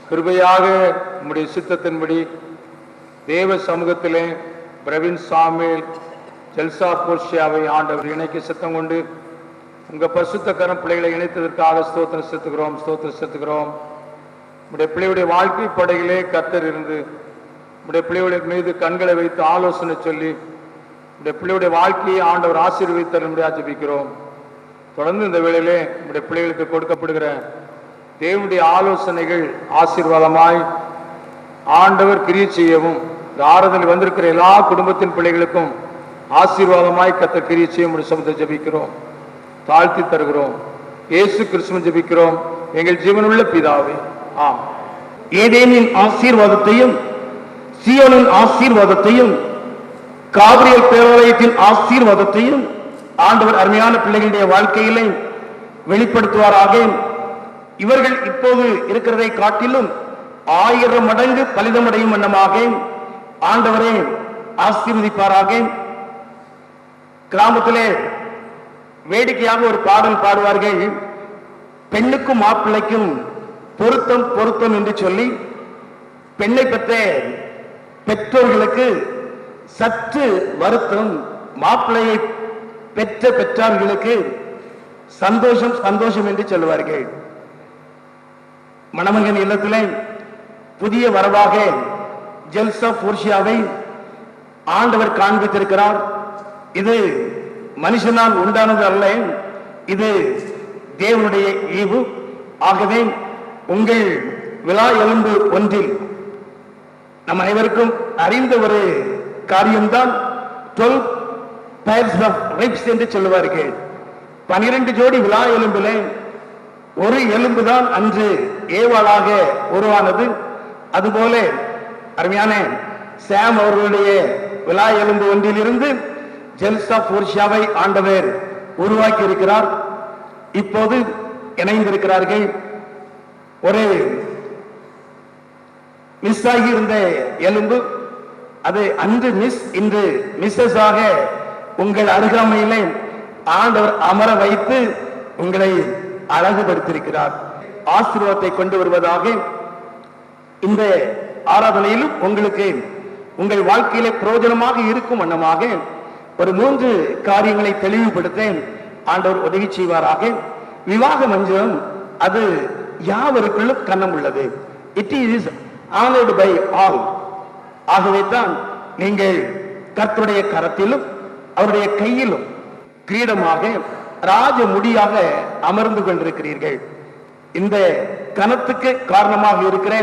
கிருபையாக உம்முடைய சித்தத்தின்படி தேவ சமூகத்திலே பிரவீன் சாமுவேல் ஜல்சா போர்ஷியாவை ஆண்டவர் இணைக்க சித்தம் கொண்டு உங்க பரிசுத்த கரம் பிள்ளைகளை இணைத்ததற்காக ஸ்தோத்திரம் செலுத்துகிறோம். உடைய பிள்ளையுடைய வாழ்க்கை படையிலே கர்த்தர் இருந்து உடைய பிள்ளைகளுடைய மீது கண்களை வைத்து ஆலோசனை சொல்லி உடைய பிள்ளையுடைய வாழ்க்கையை ஆண்டவர் ஆசீர்வதித்தரும்படியாக ஜெபிக்கிறோம். தொடர்ந்து இந்த வேளையிலே உடைய பிள்ளைகளுக்கு கொடுக்கப்படுகிற தேவனுடைய ஆலோசனைகள் ஆசீர்வாதமாய் ஆண்டவர் கிரியை செய்யவும், இந்த ஆறுதல் வந்திருக்கிற எல்லா குடும்பத்தின் பிள்ளைகளுக்கும் ஆசீர்வாதமாய் கர்த்தர் கிரியை செய்ய முடியும். சமத்தை ஜெபிக்கிறோம், தாழ்த்தி தருகிறோம். இயேசு கிறிஸ்துவின் ஜெபிக்கிறோம் எங்கள் ஜீவனுள்ள பிதாவே, ஆம். ஏதேனின் ஆசீர்வாதத்தையும் சீயோனின் ஆசீர்வாதத்தையும் காபிரியல் பேராலயத்தின் ஆசீர்வாதத்தையும் ஆண்டவர் அருமையான பிள்ளைகளுடைய வாழ்க்கையிலே வெளிப்படுத்துவாராக. இவர்கள் இப்போது இருக்கிறதை காட்டிலும் 1000 மடங்கு பலிதமடையும் வண்ணமாக ஆண்டவரே ஆசீர்வதிப்பாராக. கிராமத்திலே வேடிக்கையாக ஒரு பாடல் பாடுவார்கள். பெண்ணுக்கும் மாப்பிள்ளைக்கும் பொருத்தம் பொருத்தம் என்று சொல்லி பெண்ணை பெற்ற பெற்றோர்களுக்கு சற்று வருத்தம், மாப்பிள்ளையை பெற்ற பெற்றார்களுக்கு சந்தோஷம் சந்தோஷம் என்று சொல்லுவார்கள். மணமகன் இல்லத்திலே புதிய வரவாக ஜெல்சா போர்ஷியாவை ஆண்டவர் காண்பித்திருக்கிறார். இது மனுஷனால் உண்டானது அல்ல, இது தேவனுடைய ஈவு. ஆகவே உங்கள் விழா எலும்பு ஒன்றில் நம் அனைவருக்கும் அறிந்த ஒரு காரியம்தான் 12 pairs of ribs என்று சொல்லுவார்கள். 12 ஜோடி விழா எலும்பிலே ஒரு எலும்பு தான் அன்று ஏவாளாக உருவானது. அதுபோல அருமையான சாம் அவர்களுடைய விழா எலும்பு ஒன்றிலிருந்து ஜெல்சா போர்ஷியாவை ஆண்டவர் உருவாக்கி இருக்கிறார். இப்போது இணைந்திருக்கிறார்கள். ஒரு மிஸ் ஆகி இருந்த எலும்பு, அது அன்று மிஸ், இன்று மிஸ்ஸஸ் ஆக உங்கள் அருகாமையிலே ஆண்டவர் அமர வைத்து உங்களை அழகுபடுத்தியிருக்கிறார். ஆசீர்வாதத்தை கொண்டு வருவதாக இந்த ஆராதனையிலும் உங்களுக்கு உங்கள் வாழ்க்கையிலே பிரயோஜனமாக இருக்கும் வண்ணமாக ஒரு 3 காரியங்களை தெளிவுபடுத்த ஆண்டவர் உதவி செய்வாராக. விவாக மஞ்சம் அது யாவருக்குள்ளும் கண்ணம் உள்ளது. It is honored by all. ஆகவே தான் நீங்கள் கர்த்தருடைய கரத்திலும் அவருடைய கையிலும் கிரீடமாக ராஜ முடியாக அமர்ந்து கொண்டிருக்கிறீர்கள். இந்த கனத்துக்கு காரணமாக இருக்கிற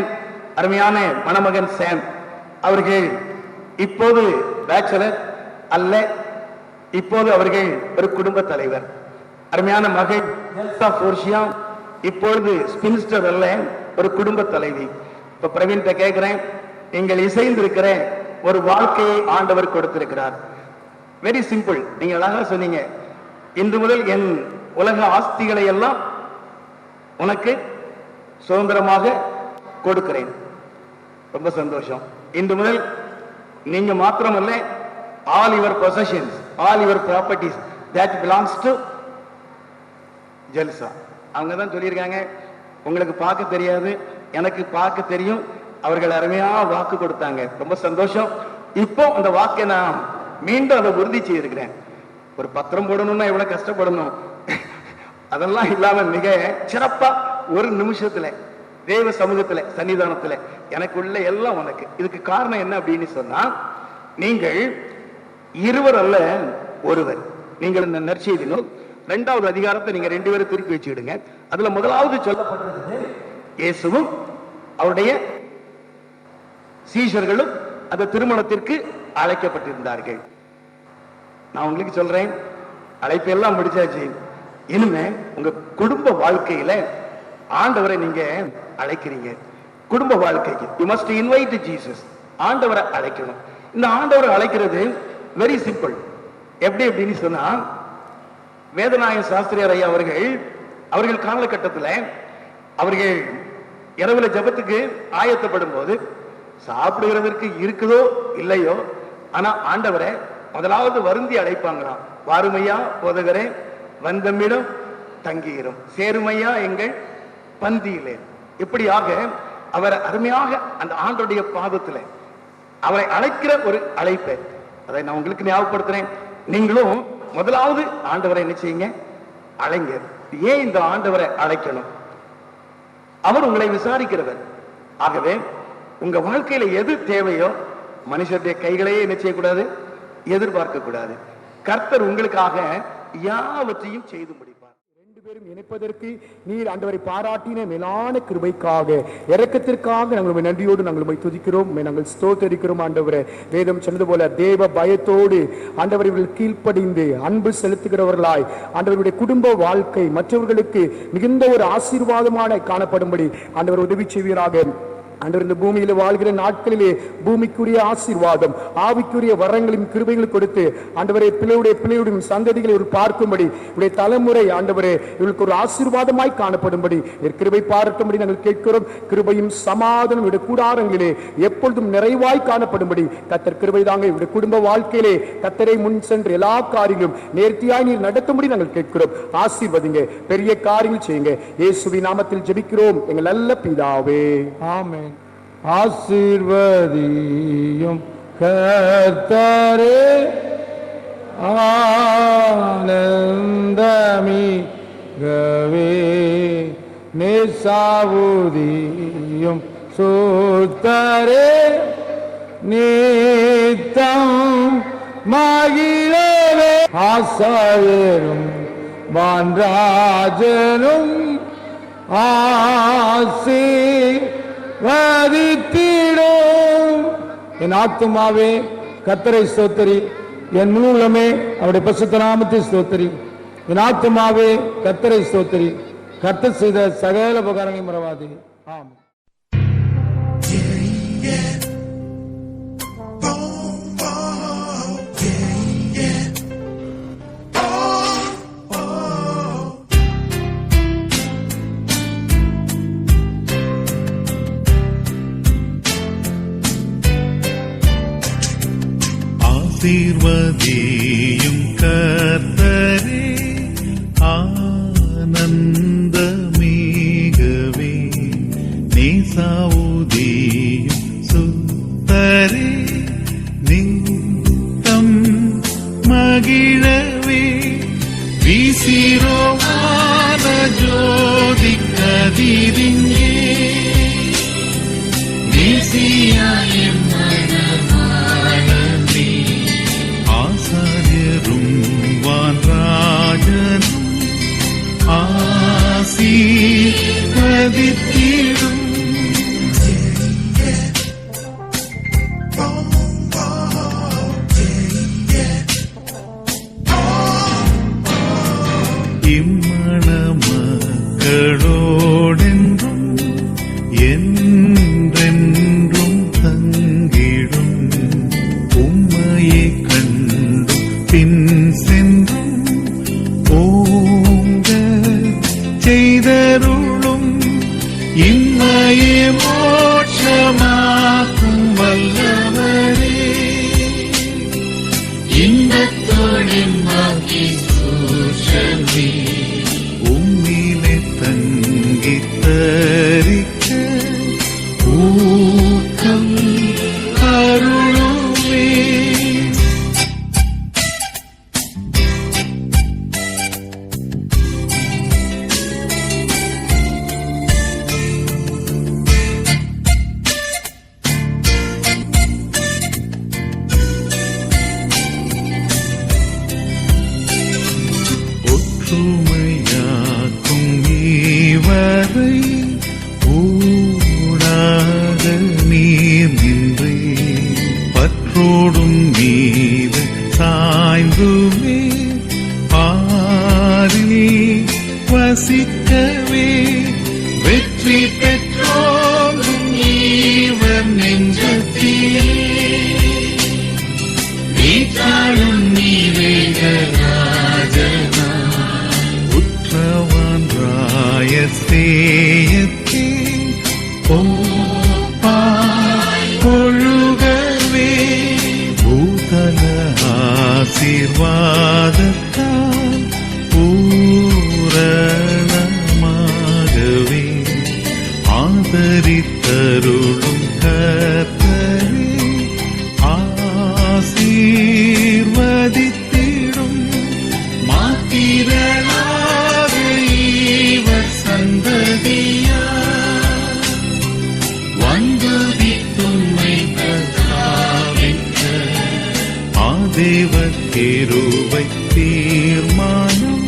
அருமையான மணமகன் சாம் அவர்கள் இப்போது பேச்சலர் அல்ல, இப்போது அவர்கள் ஒரு குடும்ப தலைவர். அருமையான மகள் ஜெல்சா போர்ஷியா இப்பொழுது ஸ்பின்ஸ்டர் அல்ல, ஒரு குடும்ப தலைவி. இப்ப பிரவீன் கேட்கிறேன், நீங்கள் இசைந்திருக்கிற ஒரு வாழ்க்கையை ஆண்டவர் கொடுத்திருக்கிறார். Very simple. நீங்க அழகா சொன்னீங்க, இன்று முதல் என் உலக ஆஸ்திகளை எல்லாம் உனக்கு சுதந்திரமாக கொடுக்கிறேன். ரொம்ப சந்தோஷம். இன்று முதல் நீங்க மாத்திரமல்ல, all your possessions, all your properties that belongs to ஜெல்சா. அவங்க தான் சொல்லியிருக்காங்க, உங்களுக்கு பார்க்க தெரியாது, எனக்கு பார்க்க தெரியும். அவர்கள் அருமையா வாக்கு கொடுத்தாங்க. ரொம்ப சந்தோஷம். இப்போ அந்த வாக்கை நான் மீண்டும் அதை உறுதி செய்திருக்கிறேன். ஒரு பத்திரம் போடணும்னா எவ்வளவு கஷ்டப்படணும், அதெல்லாம் இல்லாம மிக சிறப்பா ஒரு நிமிஷத்துல தேவ சமூகத்துல சன்னிதானத்துல எனக்குள்ள எல்லாம் உனக்கு. இதுக்கு காரணம் என்ன அப்படின்னு சொன்னா, நீங்கள் இருவர் அல்ல ஒருவர். நீங்கள் இந்த நற்செய்தி நூல் 2வது அதிகாரத்தை நீங்க 2 பேரும் திருப்பி வச்சுக்கிடுங்க. அதுல முதலாவது சொல்லப்பட்டிருக்கிறது, இயேசுவும் அவருடைய சீஷர்களும் அந்த திருமணத்திற்கு அழைக்கப்பட்டிருந்தார்கள். நான் உங்களுக்கு சொல்றேன், அழைப்பு எல்லாம் முடிச்சாச்சு. இனிமே உங்க குடும்ப வாழ்க்கையில ஆண்டவரை நீங்க அழைக்கிறீங்க. குடும்ப வாழ்க்கைக்கு யூ மஸ்ட் இன்வைட் ஜீசஸ். ஆண்டவரை அழைக்கணும். இந்த ஆண்டவரை அழைக்கிறது வெரி சிம்பிள். எப்படி அப்படின்னு சொன்னா, வேதநாயக சாஸ்திரியார் ஐயா அவர்கள் காலகட்டத்தில் அவர்கள் இரவுல ஜபத்துக்கு ஆயத்தப்படும் போது சாப்பிடுகிறதற்கு இருக்குதோ இல்லையோ, ஆனா ஆண்டவரை முதலாவது வருந்தி அழைப்பாங்களாம். வாருமையா போதகரே, வந்தமிடம் தங்கியிரும், சேருமையா எங்கள் பந்தியிலே. இப்படியாக அவர் அருமையாக அந்த ஆண்டோடைய பாதத்துல அவரை அழைக்கிற ஒரு அழைப்பை அதை நான் உங்களுக்கு ஞாபகப்படுத்துறேன். நீங்களும் முதலாவது ஆண்டவரை என்ன செய்யுங்க, அழைங்க. ஏன் இந்த ஆண்டவரை அழைக்கணும்? அவர் உங்களை விசாரிக்கிறவர். ஆகவே உங்க வாழ்க்கையில எது தேவையோ மனுஷருடைய கைகளையே என்ன செய்யக்கூடாது, எதிர்பார்க்க கூடாது. கர்த்தர் உங்களுக்காக யாவற்றையும் செய்து முடிப்பார். 2 இருவரும் இணைப்பதற்கு நீர் ஆண்டவரை பாராட்டின மேலான கிருபைக்காக இரக்கத்திற்காக நாங்கள் நன்றியோடு நாங்கள் உம்மை துதிக்கிறோம், நாங்கள் ஸ்தோத்தரிக்கிறோம். ஆண்டவரே, வேதம் சொன்னது போல தேவ பயத்தோடு ஆண்டவரை கீழ்ப்படிந்து அன்பு செலுத்துகிறவர்களாய் ஆண்டவருடைய குடும்ப வாழ்க்கை மற்றவர்களுக்கு மிகுந்த ஒரு ஆசீர்வாதமான காணப்படும்படி ஆண்டவர் உதவி செய்வீராக. ஆண்டவர், இந்த பூமியில வாழ்கிற நாட்களிலே பூமிக்குரிய ஆசீர்வாதம் ஆவிக்குரிய வரங்களின் கிருபைகள் கொடுத்து ஆண்டவரே பிள்ளையுடைய சந்ததிகளை ஒரு பார்க்கும்படி இவருடைய தலைமுறை ஆண்டவரே இவர்களுக்கு ஒரு ஆசீர்வாதமாய் காணப்படும்படி கிருபை பாராட்டும்படி நாங்கள் கேட்கிறோம். கிருபையும் சமாதானம் இவருடைய கூடாரங்களிலே எப்பொழுதும் நிறைவாய் காணப்படும்படி கர்த்தர் கிருபை தாங்க. இவருடைய குடும்ப வாழ்க்கையிலே கர்த்தரை முன் சென்று எல்லா காரியங்களும் நேர்த்தியாய் நீர் நடத்தும்படி நாங்கள் கேட்கிறோம். ஆசீர்வதிங்க, பெரிய காரியங்கள் செய்யுங்க. இயேசுவின் நாமத்தில் ஜெபிக்கிறோம் எங்கள் நல்ல பிதாவே, ஆமென். ஆசீர்வதியும் கர்த்தரே, ஆனந்தமிகவே நேசாவுதியும் சுத்தரே, நித்தம் மகிழவே ஆசாயரும் வான்ராஜனும் ஆசீர்வதித்திடும். என் ஆத்துமாவே கர்த்தரை ஸ்தோத்திரி, என் முழு உள்ளமே அவருடைய பரிசுத்த நாமத்தை ஸ்தோத்திரி. என் ஆத்துமாவே கர்த்தரை ஸ்தோத்திரி, கர்த்தர் செய்த சகல உபகாரங்களை மறவாதே. ஆமென். ஆசீர்வதியும் கர்த்தரே, ஆனந்தமிகவே நேசாவுதியும் சுத்தரே, நித்தம் மகிழவே வீசிரோவான ஜோதி கதிரிங்கே வீசியாயும் ஆசாரியரும் வான்ராஜனும் ஆசீர்வதித்திடும். இம்மணமக்களோடென்றும் என்றென்றும் தங்கிடும். உம்மையை கண்டும் பின் சென்றும் ஓங்க செய்தருளும். இம்மையே மோட்சமாக்கும் வல்லவரே, இன்பத்தோடிம்மாக்கி சூஷமே உம்மிலே தங்கி தரிக்க ஊக்கம் அருளுமே. ஒற்றுமையாக்கும் நீவரை ஊடாக நீர் நின்றே, பற்றோடும் மீது சாய்ந்துமே பாரில் வசிக்கவே வெற்றி பெற்றோடும் நீவர் நெஞ்சத்திலே வீட்டாளும் நீவேகராஜனா உற்றவான் ராயசேயத்தே பொழுகவே பூதல ஆசீர்வாதத்தால் பூரணமாகவே ஆதரித்தருளும் கர்த்தரே, ஆசீர்வதித்திடும். மாத்திரளாக இவர் சந்ததியா வந்துதித்தும்மை பிரசாவிக்க ஆதேவ கிருபை தீர்மானம்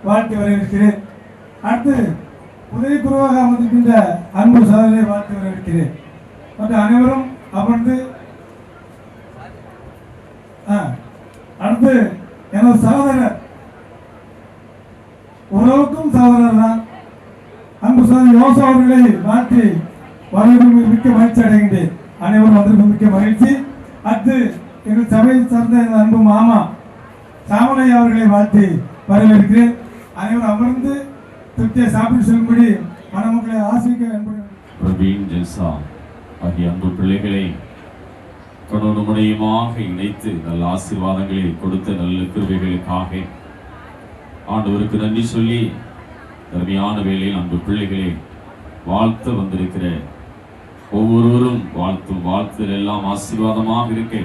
வாழ்த்து வரவேற்கிறேன். அடுத்து உதவி குருவாக அமர்ந்திருக்கின்ற அன்பு சகோதரரை வாழ்த்து வரவேற்கிறேன். மற்ற அனைவரும் அமர்ந்து அடுத்து எனது சகோதரர் உறவுக்கும் சகோதரர் தான் அன்பு சகோதரர் யோசா அவர்களை வாழ்த்தி வரவேற்பு மிக்க மகிழ்ச்சி அடைகின்றேன். அனைவரும் வந்திருக்கும் மிக்க மகிழ்ச்சி. அடுத்து எங்கள் சபையை சார்ந்த எனது அன்பு மாமா சாமலை அவர்களை வாழ்த்தி வரவேற்கிறேன். அனைவரும் அமர்ந்து திருப்தியை சாப்பிட்டு செல்லும்படி மணமக்களை ஆசிரிக்க பிரவீன் ஜெல்சா ஆகிய அன்பு பிள்ளைகளை கணவனும் மனைவியுமாக இணைத்து நல்ல ஆசீர்வாதங்களை கொடுத்த நல்ல கிருபைகளுக்காக ஆண்டவருக்கு நன்றி சொல்லி அருமையான வேளையில் அன்பு பிள்ளைகளை வாழ்த்த வந்திருக்கிற ஒவ்வொருவரும் வாழ்த்துதல் எல்லாம் ஆசீர்வாதமாக இருக்க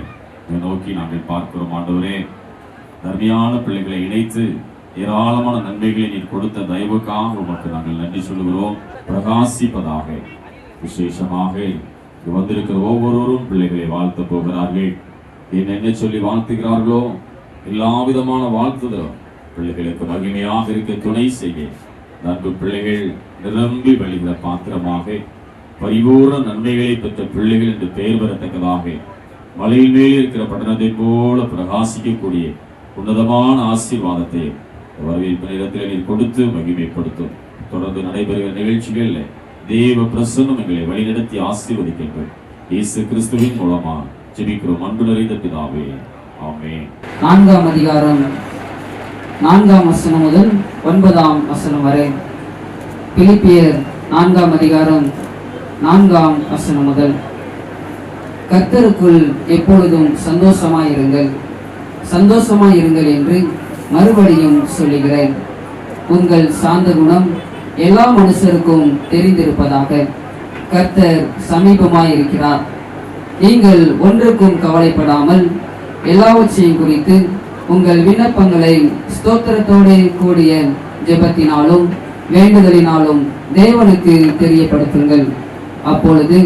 இதை நோக்கி நாங்கள் பார்க்கிறோம். ஆண்டவரே, அருமையான பிள்ளைகளை இணைத்து ஏராளமான நன்மைகளை நீர் கொடுத்த தயவுக்காக உமக்கு நாங்கள் நன்றி சொல்லுகிறோம். பிரகாசிப்பதாக விசேஷமாக வந்திருக்கிற ஒவ்வொருவரும் பிள்ளைகளை வாழ்த்த போகிறார்கள். என்ன சொல்லி வாழ்த்துகிறார்களோ எல்லா விதமான வாழ்த்துதலும் பிள்ளைகளுக்கு மகிமையாக இருக்க துணை செய்ய நன்பு பிள்ளைகள் நிரம்பி வழிகிற பாத்திரமாக பரிபூர்ண நன்மைகளை பெற்ற பிள்ளைகள் என்று பெயர் பெறத்தக்கதாக மலையில் மேல் இருக்கிற பட்டணத்தை போல பிரகாசிக்கக்கூடிய உன்னதமான ஆசீர்வாதத்தை வரவேற்பு நேரத்தில் நீர் கொடுத்து மகிமைப்படுத்தும். தொடர்ந்து நடைபெறுகிற நிகழ்ச்சிகளில் தேவ பிரசன்னம் எங்களை வழிநடத்தி ஆசீர்வதிக்கின்றோம். இயேசு கிறிஸ்துவின் மூலமா ஜெபிக்கிறோம் அன்பு நிறைந்த பிதாவே, ஆமென். 4ஆம் அதிகாரம் 4ஆம் வசனம் முதல் 9ஆம் வசனம் வரை. பிலிப்பியர் 4ஆம் அதிகாரம் 4ஆம் வசனம் முதல். கர்த்தருக்குள் எப்பொழுதும் சந்தோஷமாயிருங்கள் என்று மறுபடியும் சொல்லுகிறேன். உங்கள் சாந்த குணம் எல்லா மனுஷருக்கும் தெரிந்திருப்பதாக. கர்த்தர் சமீபமாயிருக்கிறார். நீங்கள் ஒன்றுக்கும் கவலைப்படாமல் எல்லாவற்றையும் குறித்து உங்கள் விண்ணப்பங்களை ஸ்தோத்திரத்தோடு கூடிய ஜெபத்தினாலும் வேண்டுதலினாலும் தேவனுக்கு தெரியப்படுத்துங்கள். அப்பொழுது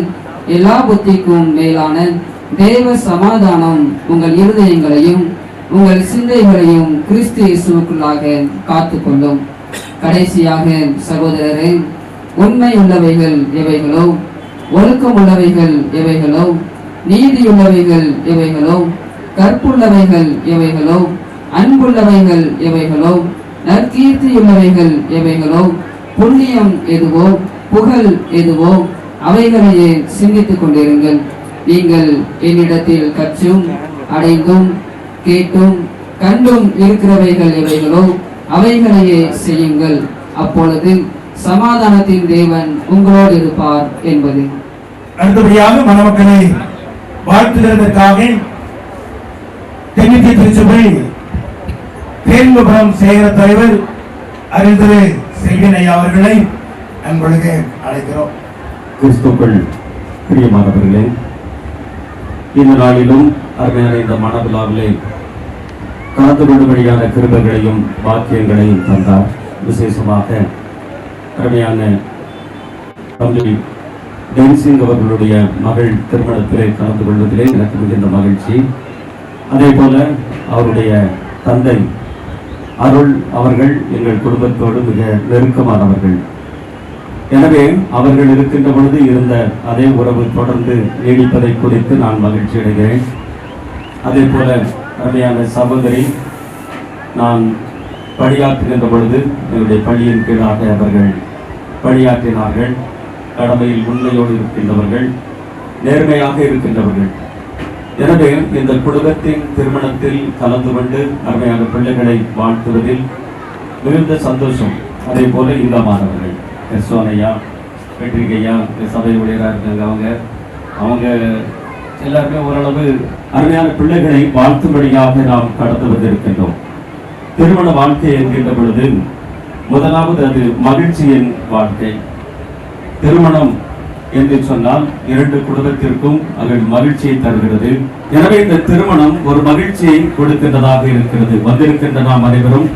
எல்லா புத்திக்கும் மேலான தேவ சமாதானம் உங்கள் இருதயங்களையும் உங்கள் சிந்தைகளையும் கிறிஸ்து இயேசுவுக்குள்ளாக காத்துக்கொள்ளும். கடைசியாக சகோதரரே, உண்மை உள்ளவைகள் எவைகளோ, ஒழுக்கம் உள்ளவைகள் எவைகளோ, நீதியுள்ளவைகள் எவைகளோ, கற்புள்ளவைகள் எவைகளோ, அன்புள்ளவைகள் எவைகளோ, நற்கீர்த்தியுள்ளவைகள் எவைகளோ, புண்ணியம் எதுவோ, புகழ் எதுவோ, அவைகளையே சிந்தித்துக் கொண்டிருங்கள். நீங்கள் என்னிடத்தில் கற்றும் அடைந்தும் கேட்டும் கண்டும் இருக்கிறவைகள் எவைகளோ அவைகளையே செய்யுங்கள். அப்பொழுது சமாதானத்தின் தேவன் உங்களோடு இருப்பார் என்பது. அடுத்தபடியாக மணமக்களை வாழ்த்துகிறதற்காக தென்னிந்திய திருச்சபை தேர்வுபுரம் சேகர தலைவர் அறிந்தது செல்வினை அவர்களை அன்பொழுது அழைக்கிறோம். கிறிஸ்துக்கள் பிரியமானவர்களே, இந்த நாளிலும் அருமையான இந்த மனவிழாவிலே கலந்து கொள்ளும்படியான கிருபைகளையும் பாக்கியங்களையும் தந்தார். விசேஷமாக அருமையான தம்பி டென்சிங் அவர்களுடைய மகள் திருமணத்திலே கலந்து கொள்வதிலே எனக்கு மிகுந்த மகிழ்ச்சி. அதே போல அவருடைய தந்தை அருள் அவர்கள் எங்கள் குடும்பத்தோடு மிக நெருக்கமானவர்கள். எனவே அவர்கள் இருக்கின்ற பொழுது இருந்த அதே உறவு தொடர்ந்து நீடிப்பதை குறித்து நான் மகிழ்ச்சி அடைகிறேன். அதே போல அருமையான சகோதரி, நான் பணியாற்றுகின்ற பொழுது என்னுடைய பள்ளியின் கீழாக அவர்கள் பணியாற்றினார்கள். கடமையில் உண்மையோடு இருக்கின்றவர்கள், நேர்மையாக இருக்கின்றவர்கள். எனவே இந்த குடும்பத்தின் திருமணத்தில் கலந்து கொண்டு அருமையான பிள்ளைகளை வாழ்த்துவதில் மிகுந்த சந்தோஷம். அதே போல இல்லமானவர்கள் கிறிஸ்துவனையா வெற்றிகையா சபை ஊழியராக இருக்காங்க. அவங்க எல்லாருமே ஓரளவு அருமையான பிள்ளைகளை வாழ்த்தும்படியாக நாம் கடந்து வந்திருக்கின்றோம். திருமண வாழ்க்கை என்கின்ற பொழுது முதலாவது அது மகிழ்ச்சியின் வாழ்க்கை. திருமணம் என்று சொன்னால் இரண்டு குடும்பத்திற்கும் அது மகிழ்ச்சியை தருகிறது. எனவே இந்த திருமணம் ஒரு மகிழ்ச்சியை கொடுக்கின்றதாக இருக்கிறது. வந்திருக்கின்ற நாம் அனைவரும்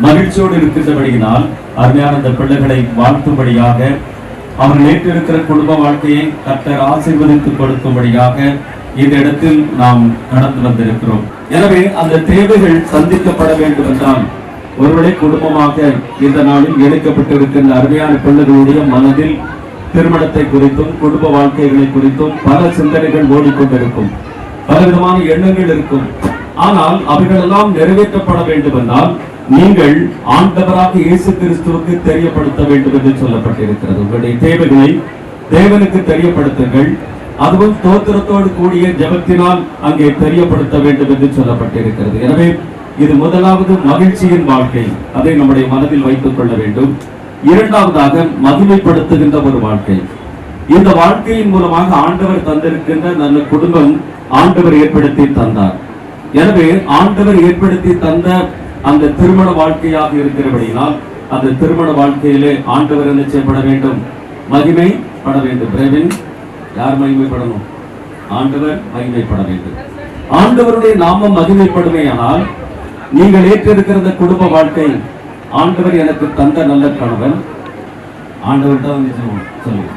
மகிழ்ச்சியோடு இருக்கின்றபடியினால் அருமையான இந்த பிள்ளைகளை வாழ்த்தும்படியாக அவர்கள் ஏற்றிருக்கிற குடும்ப வாழ்க்கையை கர்த்தர் ஆசீர்வதித்துக் கொடுக்கும்படியாக இந்த இடத்தில் நாம் கடந்து வந்திருக்கிறோம். எனவே அந்த தேவைகள் சந்திக்கப்பட வேண்டும் என்றால் ஒருவரை குடும்பமாக இந்த நாளில் இணைக்கப்பட்டிருக்கின்ற அருமையான பிள்ளைகளுடைய மனதில் திருமணத்தை குறித்தும் குடும்ப வாழ்க்கைகளை குறித்தும் பல சிந்தனைகள் ஓடிக்கொண்டிருக்கும், பலவிதமான எண்ணங்கள் இருக்கும். ஆனால் அவைகளெல்லாம் நிறைவேற்றப்பட வேண்டும் என்றால் நீங்கள் ஆண்டவராக இயேசு கிறிஸ்துவுக்கு தெரியப்படுத்த வேண்டும் என்று சொல்லப்பட்டிருக்கிறது. உங்களுடைய தேவைகளை தேவனுக்கு தெரியப்படுத்துங்கள், அதுவும் ஸ்தோத்திரத்தோடு கூடிய ஜெபத்தினால் அங்கே தெரியப்படுத்த வேண்டும் என்று சொல்லப்பட்டிருக்கிறது. எனவே இது முதலாவது மகிழ்ச்சியின் வாழ்க்கை, அதை நம்முடைய மனதில் வைத்துக் கொள்ள வேண்டும். இரண்டாவதாக மகிமைப்படுத்துகின்ற ஒரு வாழ்க்கை. இந்த வாழ்க்கையின் மூலமாக ஆண்டவர் தந்திருக்கின்ற நல்ல குடும்பம் ஆண்டவர் ஏற்படுத்தி தந்தார். எனவே ஆண்டவர் ஏற்படுத்தி தந்த அந்த திருமண வாழ்க்கையாக இருக்கிறபடியால் அந்த திருமண வாழ்க்கையிலே ஆண்டவர் என்ன செய்யப்பட வேண்டும்? மகிமைப்பட வேண்டும். பிரேவின் யார் மகிமைப்படணும்? ஆண்டவர் மகிமைப்பட வேண்டும். ஆண்டவருடைய நாமம் மகிமைப்படுமையானால் நீங்கள் ஏற்றிருக்கிற குடும்ப வாழ்க்கை, ஆண்டவர் எனக்கு தந்த நல்ல கணவன், ஆண்டவர்கிட்ட வந்து சொல்லுங்க.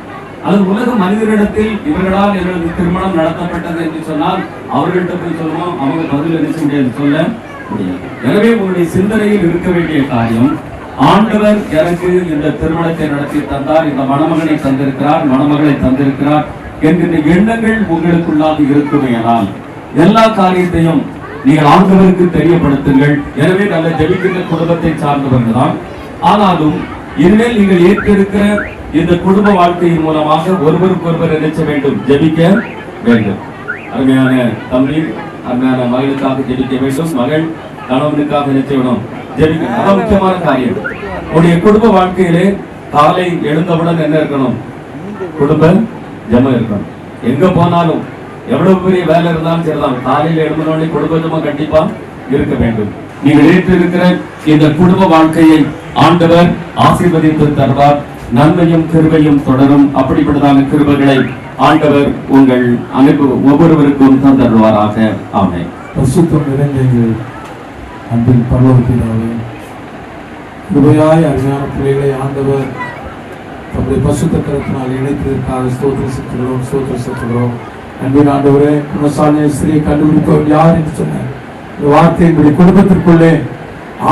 அது உலக மனிதரிடத்தில் இவர்களால் எனது திருமணம் நடத்தப்பட்டது என்று சொன்னால் அவர்கள்ட்ட போய் சொல்லுவோம், அவங்க பதில் என்ன செய்ய முடியாது, சொல்ல முடியாது. எனவே உங்களுடைய சிந்தனையில் இருக்க வேண்டிய காரியம், ஆண்டவர் எனக்கு இந்த திருமணத்தை நடத்தி தந்தார், இந்த மணமகனை தந்திருக்கிறார், மணமகளை தந்திருக்கிறார் என்கின்ற எண்ணங்கள் உங்களுக்குள்ளாக இருக்குமையானால் எல்லா காரியத்தையும் நீங்கள் ஆண்டவருக்கு தெரியப்படுத்துங்கள். எனவே நல்ல ஜெபிக்கின்ற குடும்பத்தை சார்ந்தவர்கள் தான். ஆனாலும் இனிமேல் நீங்கள் ஏற்றிருக்கிற இந்த குடும்ப வாழ்க்கையின் மூலமாக ஒருவருக்கொருவர் நினைச்ச வேண்டும், ஜெபிக்க வேண்டும். அருமையான தம்பி அருமையான மகளுக்காக ஜெபிக்க வேண்டும், மகள் கணவனுக்காக நினைச்ச வேணும், ஜெபிக்க. அதான் முக்கியமான காரியம். உடைய குடும்ப வாழ்க்கையிலே காலை எழுந்தவுடன் என்ன இருக்கணும்? குடும்ப ஜெபம் இருக்கணும். எங்க போனாலும் எவ்வளவு பெரிய வேலை இருந்தாலும் சரிதான், காலையில் எழுந்தோடனே குடும்ப ஜெபம் கண்டிப்பா இருக்க வேண்டும். நீங்கள் ஏற்றிருக்கிற இந்த குடும்ப வாழ்க்கையை ஆண்டவர் ஆசீர்வதித்து தருவார். நன்மையும் கிருபையும் தொடரும். அப்படிப்பட்டதான கிருபைகளை ஆண்டவர் உங்கள் அமைப்பு ஒவ்வொருவருக்கும் தந்தருவாராக. ஆமென். பரிசுத்தம் நிறைந்த எங்கள் அன்பின் பரலோகத்தினாலே கிருபையாய் அருமையான பிள்ளைகளை ஆண்டவர் தம்முடைய பரிசுத்த கரத்தினால் இணைத்ததற்காக ஸ்தோத்திரிக்கிறோம். அன்பின் ஆண்டவரே, குணசாலிய ஸ்திரியை கண்டுபிடிப்பவர் யார் என்று சொன்ன இந்த வார்த்தையின்படி குடும்பத்திற்குள்ளே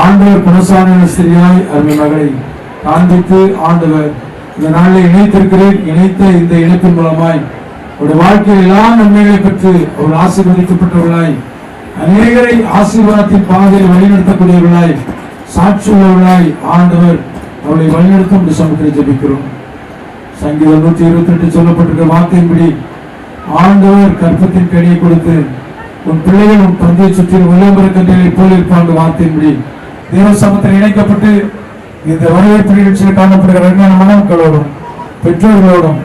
ஆண்டவர் குணசாலிய ஸ்திரியாய் அருமை மகளை காண்பித்து ஆண்டவர் இந்த நாளில் இணைத்திருக்கிறேன். இணைத்த இந்த இணைப்பின் மூலமாய் அவருடைய வாழ்க்கையில் எல்லா நன்மைகளை பெற்று அவர்கள் ஆசீர்வதிக்கப்பட்டவர்களாய், அநேகரை ஆசீர்வாதத்தின் பாதையில் வழிநடத்தக்கூடியவர்களாய், சாட்சியுள்ளவர்களாய் ஆண்டவர் அவளை வழிநடத்த சமூகத்தை ஜெபிக்கிறோம். சங்கீதம் 128 சொல்லப்பட்டிருக்கிற வார்த்தையின்படி ஆண்டவர் கற்பத்தின் கனியை கொடுத்து உன் பிள்ளைகள் உன் தந்தையை சுற்றி விளம்பர கன்றைகளை போல் இருப்பாங்க. வார்த்தையின்படி தேவ சமூகத்தில் இணைக்கப்பட்டு இந்த வரவேற்பு நிகழ்ச்சியில் காணப்படுகிற அருமையான மணமக்களோடும் பெற்றோர்களோடும்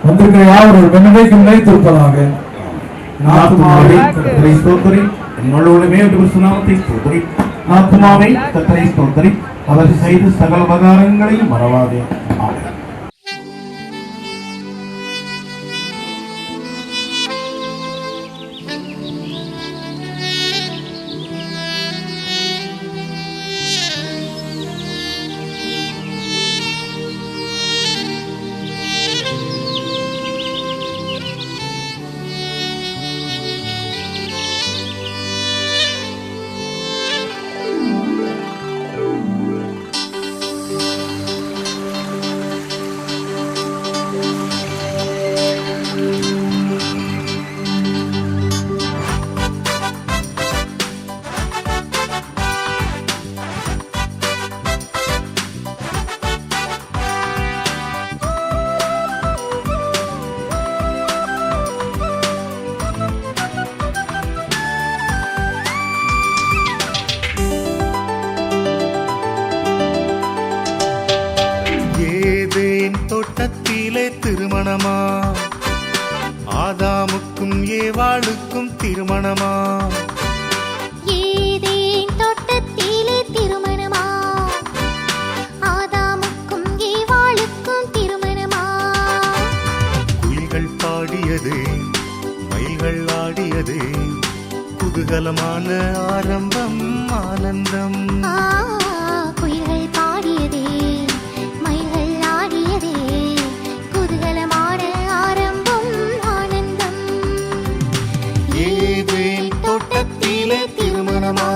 வந்திருக்கிற யாவரும் வெண்ணைக்கும் நிலைத்திருப்பதாக. ஆத்துமாவை கர்த்தரை ஸ்தோத்திரி, என்னோடுமே சுனாமத்தை ஸ்தோத்திரி. ஆத்துமாவை கர்த்தரை ஸ்தோத்திரி, அவர் செய்த சகல உபகாரங்களையும் மறவாதே. ஆமென். தோட்டத்திலே திருமணமா, ஆதாமுக்கும் ஏவாளுக்கும் திருமணமா? ஏதேன் தோட்டத்திலே திருமணமா, ஆதாமுக்கும் ஏவாளுக்கும் திருமணமா? குயில்கள் பாடியது, மயில்கள் ஆடியது, குதூகலமான ஆரம்பம் ஆனந்தம். குயில்கள் பாடியதே, மயில்கள் ஆடியதே, குதூகலமான ஆரம்பம் ஆனந்தம். ஏதேன் தோட்டத்திலே திருமணமா,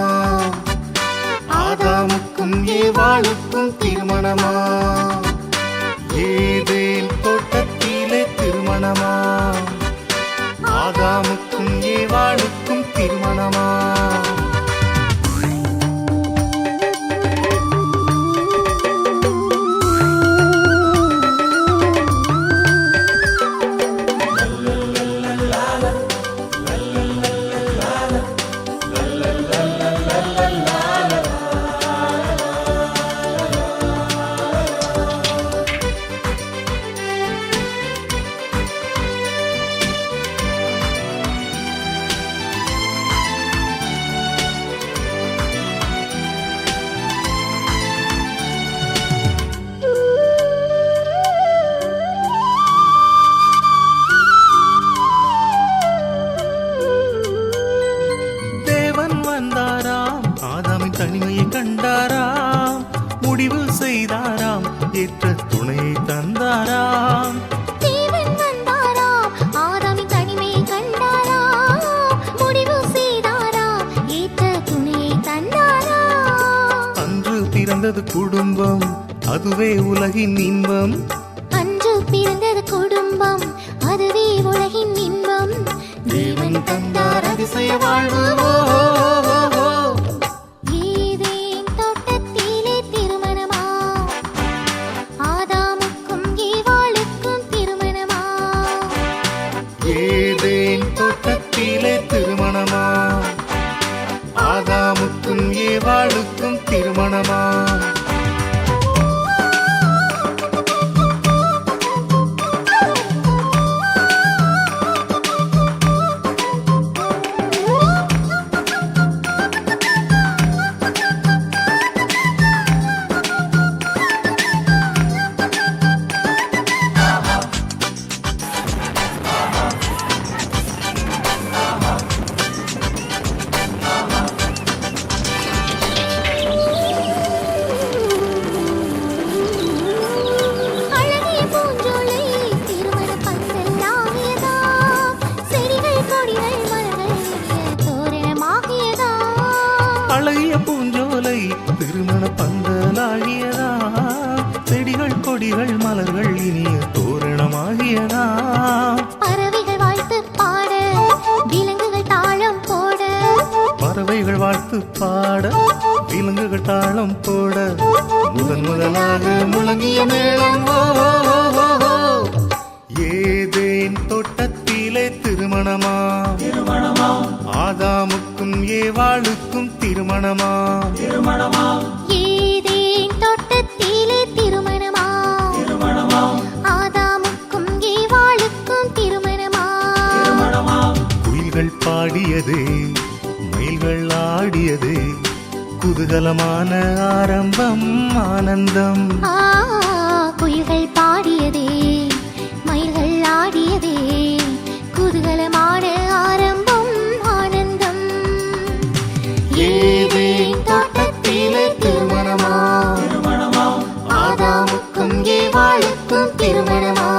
ஆதாமுக்கும் திருமணமா? ஏதேன் தோட்டத்திலே திருமணமா? ஆதாமுக்கும் ஏவாளுக்கும் திருமணமா? தனிமையை கண்டாராம், முடிவு செய்தாராம், ஏற்ற துணையை தந்தாராம். தேவன் வந்தாராம், ஆதாமின் தனிமையை கண்டாராம், முடிவு செய்தாராம், ஏற்ற துணையை தந்தாராம். அன்று பிறந்தது குடும்பம், அதுவே உலகின் இன்பம். அன்று பிறந்தது குடும்பம், அதுவே உலகின் இன்பம். தேவன் தந்தார் அதிசய வாழ்வு. ஆதாமுக்கும் ஏவாளுக்கும் திருமணமா? அழகிய பூஞ்சோலை திருமண பந்தலாகியதா, செடிகள் கொடிகள் மலர்கள் இனிய தோரணமாகியதா. பறவைகள் வாழ்த்து பாட, விலங்குகள் தாளம் போட. பறவைகள் வாழ்த்து பாட, விலங்குகள் தாளம் போட. முதலாக முழங்கிய மேளம். ஏதேன் தோட்டத்திலே திருமணமா? ஆதாமுக்கும் ஏவாளுக்கும் திருமணமா? ஏதேன் தோட்டத்திலே திருமணமா? ஆதாமுக்கும் ஏவாளுக்கும் திருமணமா? குயில்கள் பாடியது, மயில்கள் ஆடியது, குதூகலமான ஆரம்பம் ஆனந்தம். குயில்கள் பாடியதே, மயில்கள் ஆடியதே, குதூகலமான ஆரம்பம் ஆனந்தம். ஏதேன் தோட்டத்திலே திருமணமா? ஆதாமுக்கும் ஏவாளுக்கும் திருமணமா?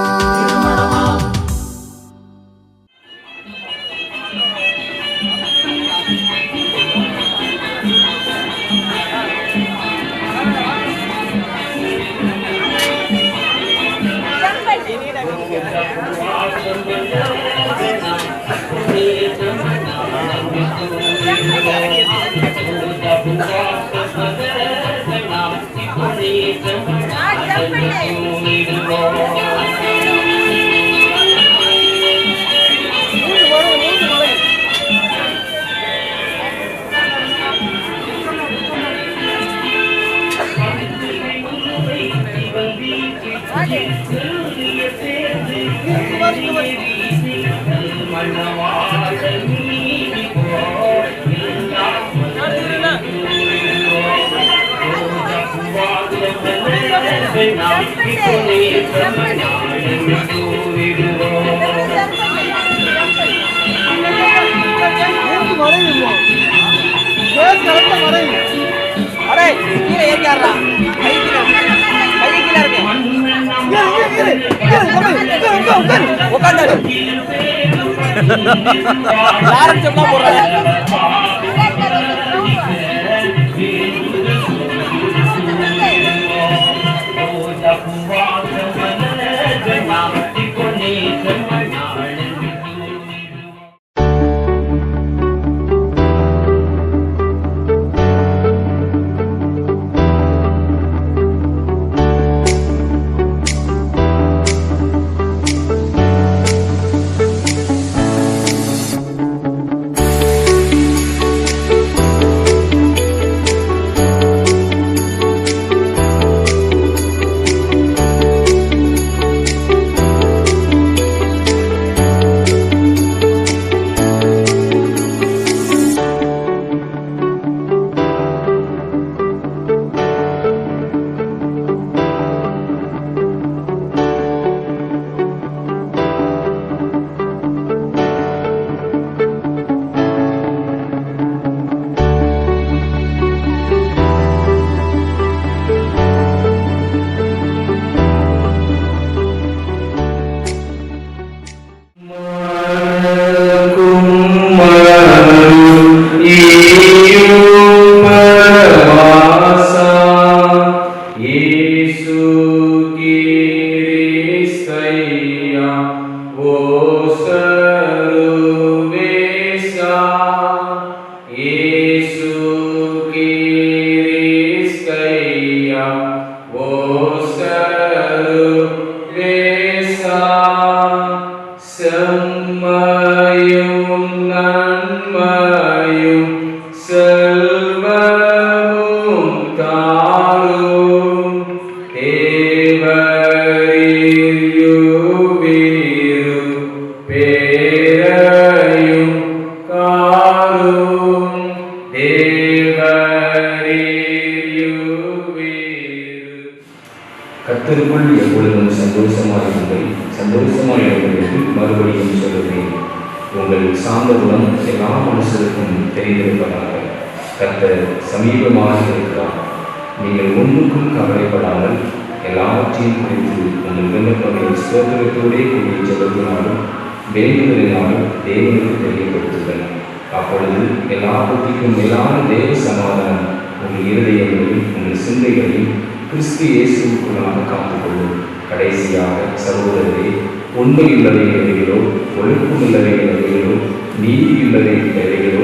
கர்த்தருக்குள் எப்பொழுதும் சந்தோஷமாயிருங்கள். சந்தோஷமாயிருங்கள் மறுபடியும் சொல்லுகிறேன். உங்கள் சாந்த குணம் எல்லா மனுஷருக்கும் தெரிந்திருப்பதாக. கர்த்தர் சமீபமாக இருக்கிறார். நீங்கள் ஒன்றுக்கும் கவலைப்படாமல் எல்லாவற்றையும் குறித்து உங்கள் விண்ணப்பங்களை ஸ்தோத்திரத்தோடே கூடிய ஜெபத்தினாலும் வேண்டுதலினாலும் தேவனுக்கு தெரியப்படுத்துங்கள். அப்பொழுது எல்லா புத்திக்கும் மேலான தேவ சமாதானம் உங்கள் இருதயங்களையும் உங்கள் சிந்தைகளையும் கிறிஸ்து இயேசுவுக்குள்ளாக காத்துக்கொள்ளும். கடைசியாக சகோதரரே, உண்மையுள்ளதை எவைகளோ, ஒழுக்கமுள்ளதை எவைகளோ, நீதியுள்ளதை எவைகளோ,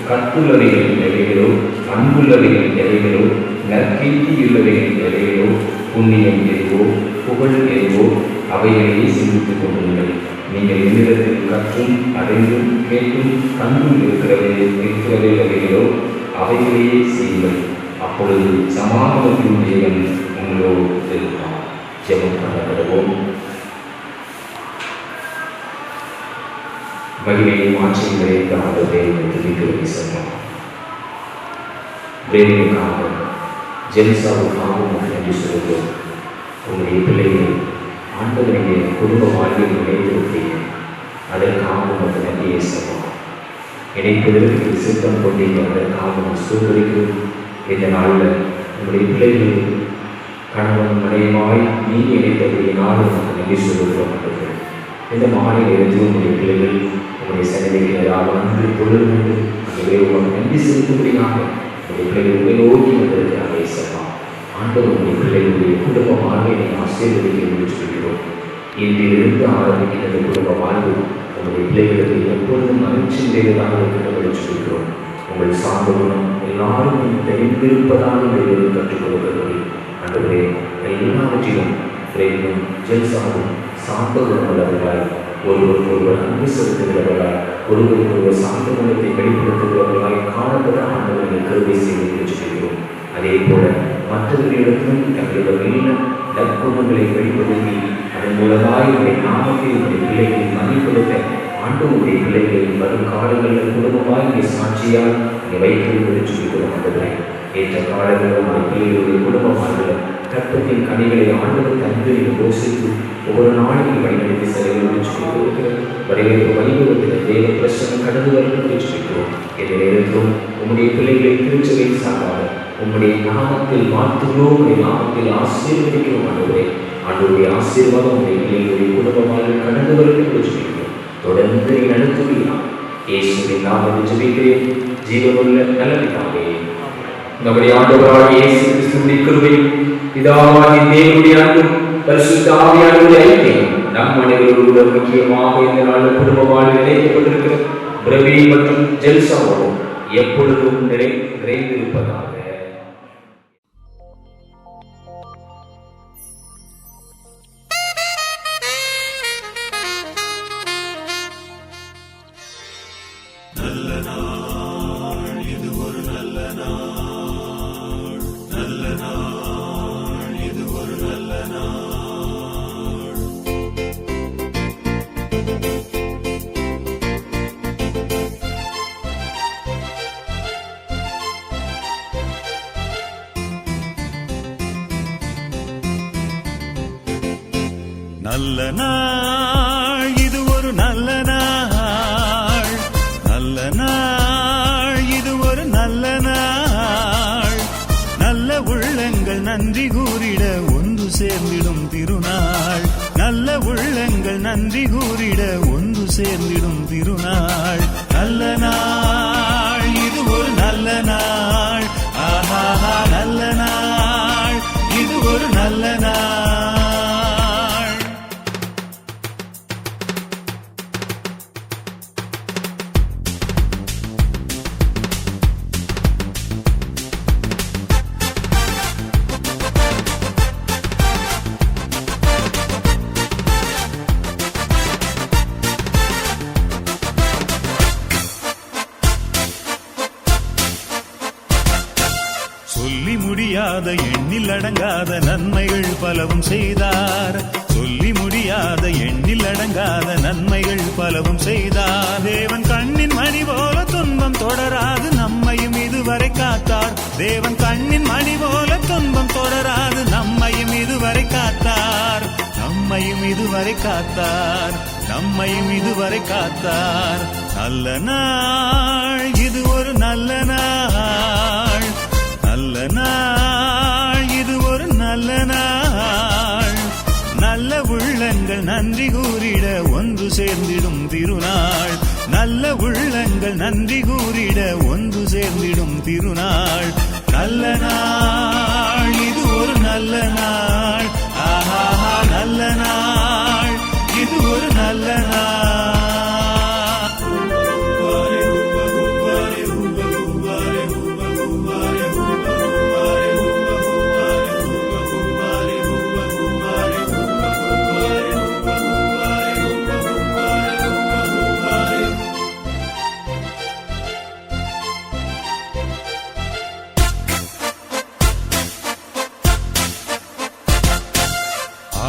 கற்புள்ளவைகள் எவைகளோ, அன்புள்ளவைகள் எவைகளோ, நற்கீர்த்தியுள்ளவை எவைகளோ, புண்ணியம் எதுவோ, புகழ் எதுவோ, அவைகளையே சிந்தித்துக் கொள்ளுங்கள். நீங்கள் என்னிடத்தில் கற்றும் அறிந்தும் கேட்டும் கண்டும் இருக்கிறவை எவைகளோ அவைகளையே செய்யுங்கள். அப்பொழுது சமாதானத்தின் தேவன் உங்களோடு இருப்பார். ஜெபம் பண்ணப்படுவோம். மகிமையும் ஆட்சியும் நிறைந்த ஆண்டவரே, துதிக்கிறதை சொன்னோம். பிரேமிக்காக ஜெல்சாவுக்காக நன்றி சொல்கிறோம். உங்களுடைய பிள்ளைகள் ஆண்டவரையே குடும்ப வாழ்வில் இணைந்திருக்கிறீங்க. அதற்காக உங்களுக்கு நன்றியை சொன்னோம். இணைப்பதற்கு சித்தம் கொண்டீங்க. அதற்காக சூழ்நிலைக்கும் இந்த நாளில் உங்களுடைய பிள்ளைகள் கணவன் மனைவியாய் நீங்கள் இணைத்தபடி நாளும் உங்களுக்கு நன்றி சொல்கிறோம். இந்த மாலை நேரத்தில் உங்களுடைய பிள்ளைகள் உங்களுடைய சன்னதிக்கு ஏதாவது நன்றி தொழில் கொண்டு அந்த உங்களுக்கு நன்றி செலுத்தும்படியாக உங்களுடைய பிள்ளைகள் உங்களை நோக்கி வந்திருக்கிறாங்க. சொல்லலாம் ஆண்டவர் உங்களுடைய பிள்ளைகளுடைய குடும்ப வாழ்வை நீங்கள் ஆசீர்வதிக்க முடிச்சுக்கிறோம். இன்றிலிருந்து ஆரம்பிக்கின்ற குடும்ப வாழ்வு உங்களுடைய பிள்ளைகளுக்கு எப்பொழுதும் மகிழ்ச்சியுடையதாக இருக்கிறது சொல்கிறோம். உங்கள் சார்ந்த குணம் எல்லாருக்கும் தெரிந்திருப்பதாக நீங்கள் கற்றுக் கொடுக்கிறது. ஆண்டவரே, எல்லாவற்றிலும் பிரேமும் ஜெல்சாவும் சார்ந்த குணம் உள்ளவர்களாய், ஒருவருக்கொருவர் அன்பு செலுத்துகிறவர்களாய், ஒருவருக்கொருவர் சார்ந்த குணத்தை வெளிப்படுத்துகிறவர்களாய் காணப்பட ஆண்டவர்கள் கருவை செய்து சொல்கிறோம். அதே போல மற்றவர்களிடத்திலும் தங்களுடைய நற்குணங்களை வெளிப்படுத்தி அதன் மூலமாய் உடைய நாமத்தை உடைய பிள்ளைகளை மதிப்படுத்த ஆண்டவருடைய பிள்ளைகளை வரும் காலங்களில் குடும்பமாய் சாட்சியால் இங்கே வைத்திருப்பதை சொல்லிக்கிறோம். ஆண்டவரை ஏற்ற காலங்களில் உடைய பிள்ளைகளுடைய குடும்ப வாழ்வில் கற்பத்தின் கனிகளை ஆண்டவர் தந்து யோசித்து ஒவ்வொரு நாளையும் வழிநடத்தி செலவு சொல்லிக்கிறோம். வரவேற்பு வைபவத்தில் தேவ பிரசனம் கடந்து வருவதை சொல்லிக்கிறோம். எந்த நேரத்திலும் உங்களுடைய பிள்ளைகளை திருச்சபை சார்பாக உங்களுடைய நாமத்தில் வாழ்த்துகிறோம். உங்களுடைய நாமத்தில் ஆசீர்வதிக்கிறோம். ஆண்டவருடைய ஆசீர்வாதம் உடைய பிள்ளைகளுடைய குடும்பமாக கடந்து வருவதை சொல்லிக்கிறோம். தொடர்ந்து நடத்துகிறார். இயேசுவின் நாமத்தில் ஜெபிக்கிறேன் ஜீவனுள்ள நல்ல பிதாவே. நம்முடைய ஆண்டவராகிய இயேசு கிறிஸ்துவின் கிருபையும் பிதாவாகிய தேவனுடைய அன்பும் பரிசுத்த ஆவியானவருடைய ஐக்கியம் நம் அனைவரோடு முக்கியமாக இந்த நாளில் குடும்ப வாழ்வில் இணைக்கப்பட்டிருக்கிற பிரவீன் மற்றும் ஜெல்சாவோடும் எப்பொழுதும் நிறைந்திருப்பதாக. நல்ல நாள், இது ஒரு நல்ல நாள். நல்ல நாள், இது ஒரு நல்ல நாள். நல்ல உள்ளங்கள் நன்றி கூறிட ஒன்று சேர்ந்திடும் திருநாள். நல்ல உள்ளங்கள் நன்றி கூறிட ஒன்று சேர்ந்திடும் திருநாள். நல்ல நாள், இது ஒரு நல்ல நாள். ஆஹா, நல்ல நாள், இது ஒரு நல்ல நாள். சொல்லி முடியாத எண்ணில் அடங்காத நன்மைகள் பலவும் செய்தார். சொல்லி முடியாத எண்ணில் அடங்காத நன்மைகள் பலவும் செய்தார். தேவன் கண்ணின் மணி போல துன்பம் தொடராது நம்மையும் இதுவரை காத்தார். தேவன் கண்ணின் மணி போல துன்பம் தொடராது நம்மையும் இதுவரை காத்தார். நம்மையும் இதுவரை காத்தார். நம்மையும் இதுவரை காத்தார். நல்ல நாள், இது ஒரு நல்ல நாள். நல்ல நாள், இது ஒரு நல்ல நாள். நல்ல உள்ளங்கள் நன்றி கூறிட ஒன்று சேர்ந்திடும் திருநாள். நல்ல உள்ளங்கள் நன்றி கூறிட ஒன்று சேர்ந்திடும் திருநாள். நல்ல நாள், இது ஒரு நல்ல நாள். ஆஹா, நல்ல நாள், இது ஒரு நல்ல நாள்.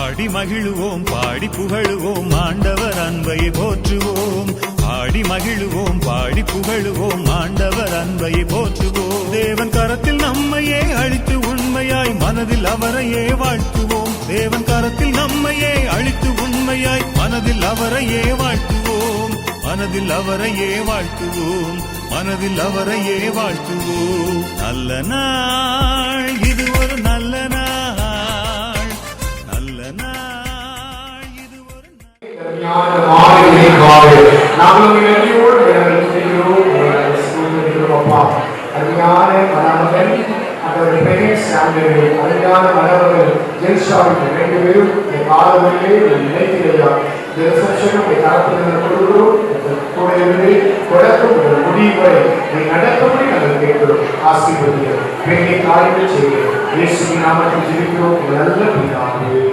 ஆடி மகிழுவோம், பாடி புகழுவோம், ஆண்டவர் அன்பை போற்றுவோம். ஆடி மகிழுவோம், பாடி புகழுவோம், ஆண்டவர் அன்பை போற்றுவோம். தேவன் கரத்தில் நம்மையே அழித்து உண்மையாய் மனதில் அவரையே வாழ்த்துவோம். தேவன் கரத்தில் நம்மையே அழித்து உண்மையாய் மனதில் அவரையே வாழ்த்துவோம். மனதில் அவரையே வாழ்த்துவோம். மனதில் அவரையே வாழ்த்துவோம். நல்ல நாள், இது ஒரு நல்ல நாள். நல்ல நாள், இது ஒரு நாங்களும் நன்றியோடு அப்பா அருமையான மனவர்கள் அவருடைய பெயர் சாமியர்கள் அருமையான மனவர்கள் ஜெல்ஷாவுக்கு 2 பேரும் இந்த காலவரிலே நினைக்கிறதா இந்த ரிசப்ஷனும் தரப்பினர் கொடுக்கிறோம். கூட இருந்து தொடக்கம் முடிவு வரை நடக்கும்படி நாங்கள் கேட்கிறோம். ஆசீர்வதிக்கிறோம். பெரிய காரியங்கள் செய்கிறோம். இயேசுவின் நாமத்தில் ஜெபிக்கிறோம். நல்ல பிதாவே.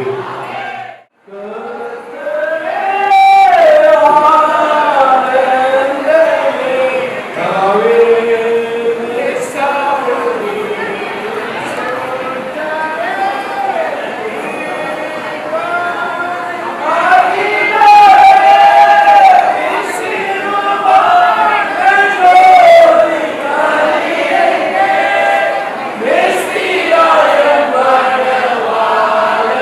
Mesti ayam pada wala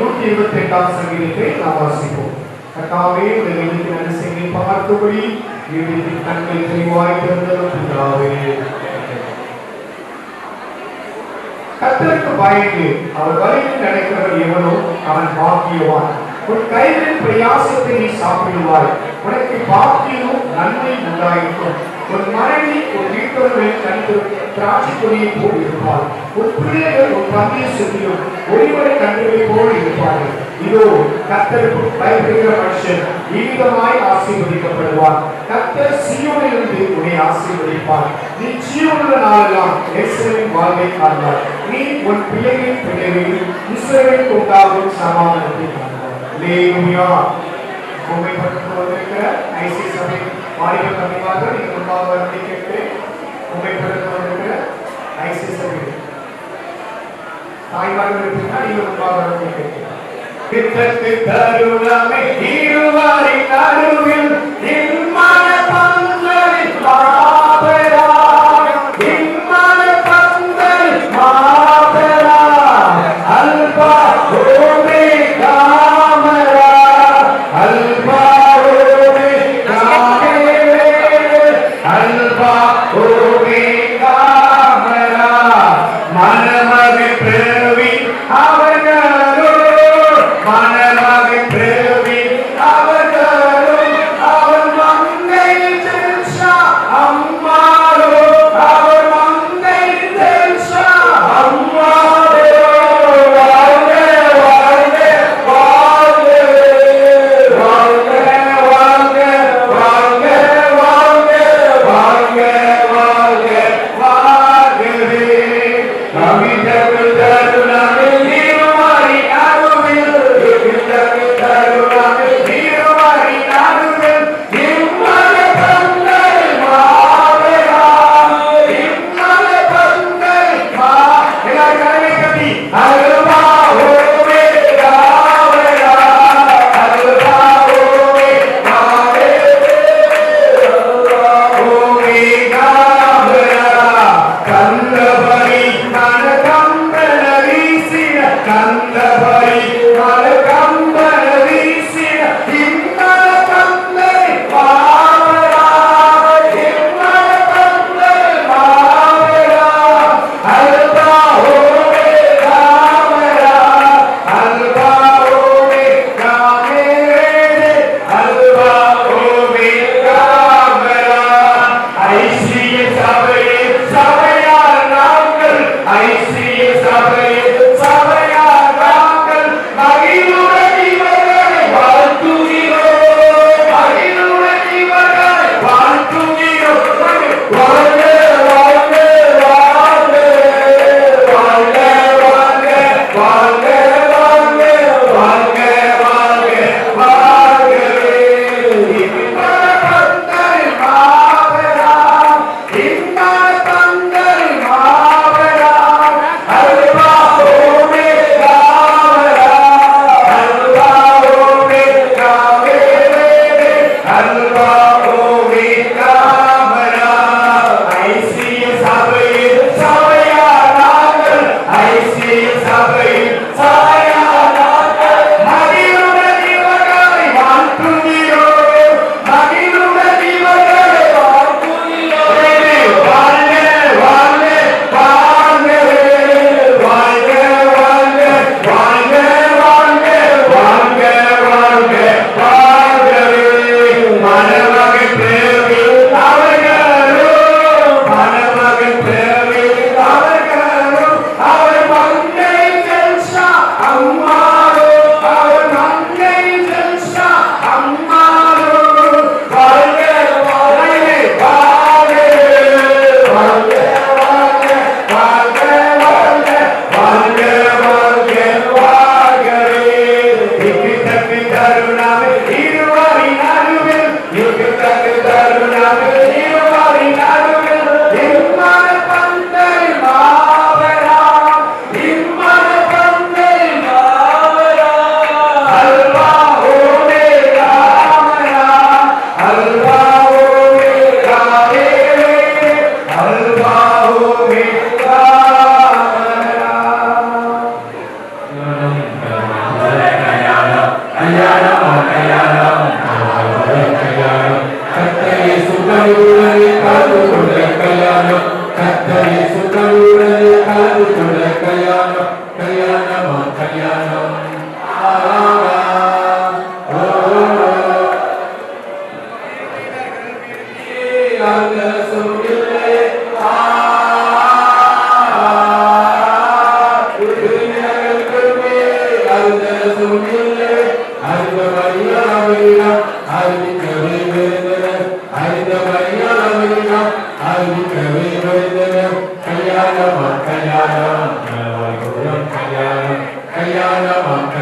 128ஆம் சங்கீதத்தை நாம் வாசிப்போம். கர்த்தாவே உடைய நீதியின் அதிசயங்களை பார்க்கும்படி எங்கள் கண்கள் தெளிவாய் திறந்தருளும் பிதாவே. கர்த்தருக்கு பயந்து அவர் வழியில் நடக்கிறவர் எவனோ அவன் பாக்கியவான். உன் கைகளின் பிரயாசத்தை நீ சாப்பிடுவாய், உனக்கு பாக்கியமும் நன்மை உண்டாயிருக்கும். உன் மனைவி உன் வீட்டோர்களின் கண்டு திராட்சை கொடியை போல் இருப்பாள், உன் பிள்ளைகள் உன் பந்திய சுற்றிலும் ஒளிவரை கண்டுகளை போல் இருப்பார்கள். இதோ கர்த்தருக்கு பயப்படுகிற மனுஷன் இவ்விதமாய் ஆசீர்வதிக்கப்படுவார். கர்த்தர் சீயோனிலிருந்து உன்னை ஆசீர்வதிப்பார். நீ ஜீவனுள்ள நாளெல்லாம் எருசலேமின் வாழ்வை காண்பாய். நீ உன் பிள்ளைகளின் பிள்ளைகளில் இஸ்ரவேலுக்கு உண்டாகும் சமாதானத்தை காண்பாய். அல்லேலூயா. உம்மை பற்றி வந்திருக்கிற ஐசி சபை வாலிப கவிவாக நீங்கள் முன்பாக வரதை கேட்கிறேன். உம்மை பற்றி வந்திருக்கிற ஐசி சபை தாய்மார்கள் இருப்பீங்கன்னா நீங்கள் முன்பாக வரதை கேட்கிறேன். கிட்டத்து தருணமே இருவரின் நடுவில் நிர்மல பந்தலில் மாபெரா, நிர்மல பந்தலில் மாபெரா, அல்பா ஓமேகா மரா, அல்பா ஓமேகா, அல்பா ஓமேகா மரா, மனமகை பிரவி அவர்களோ, மனமகை பிரவி அவர்களும் அவன்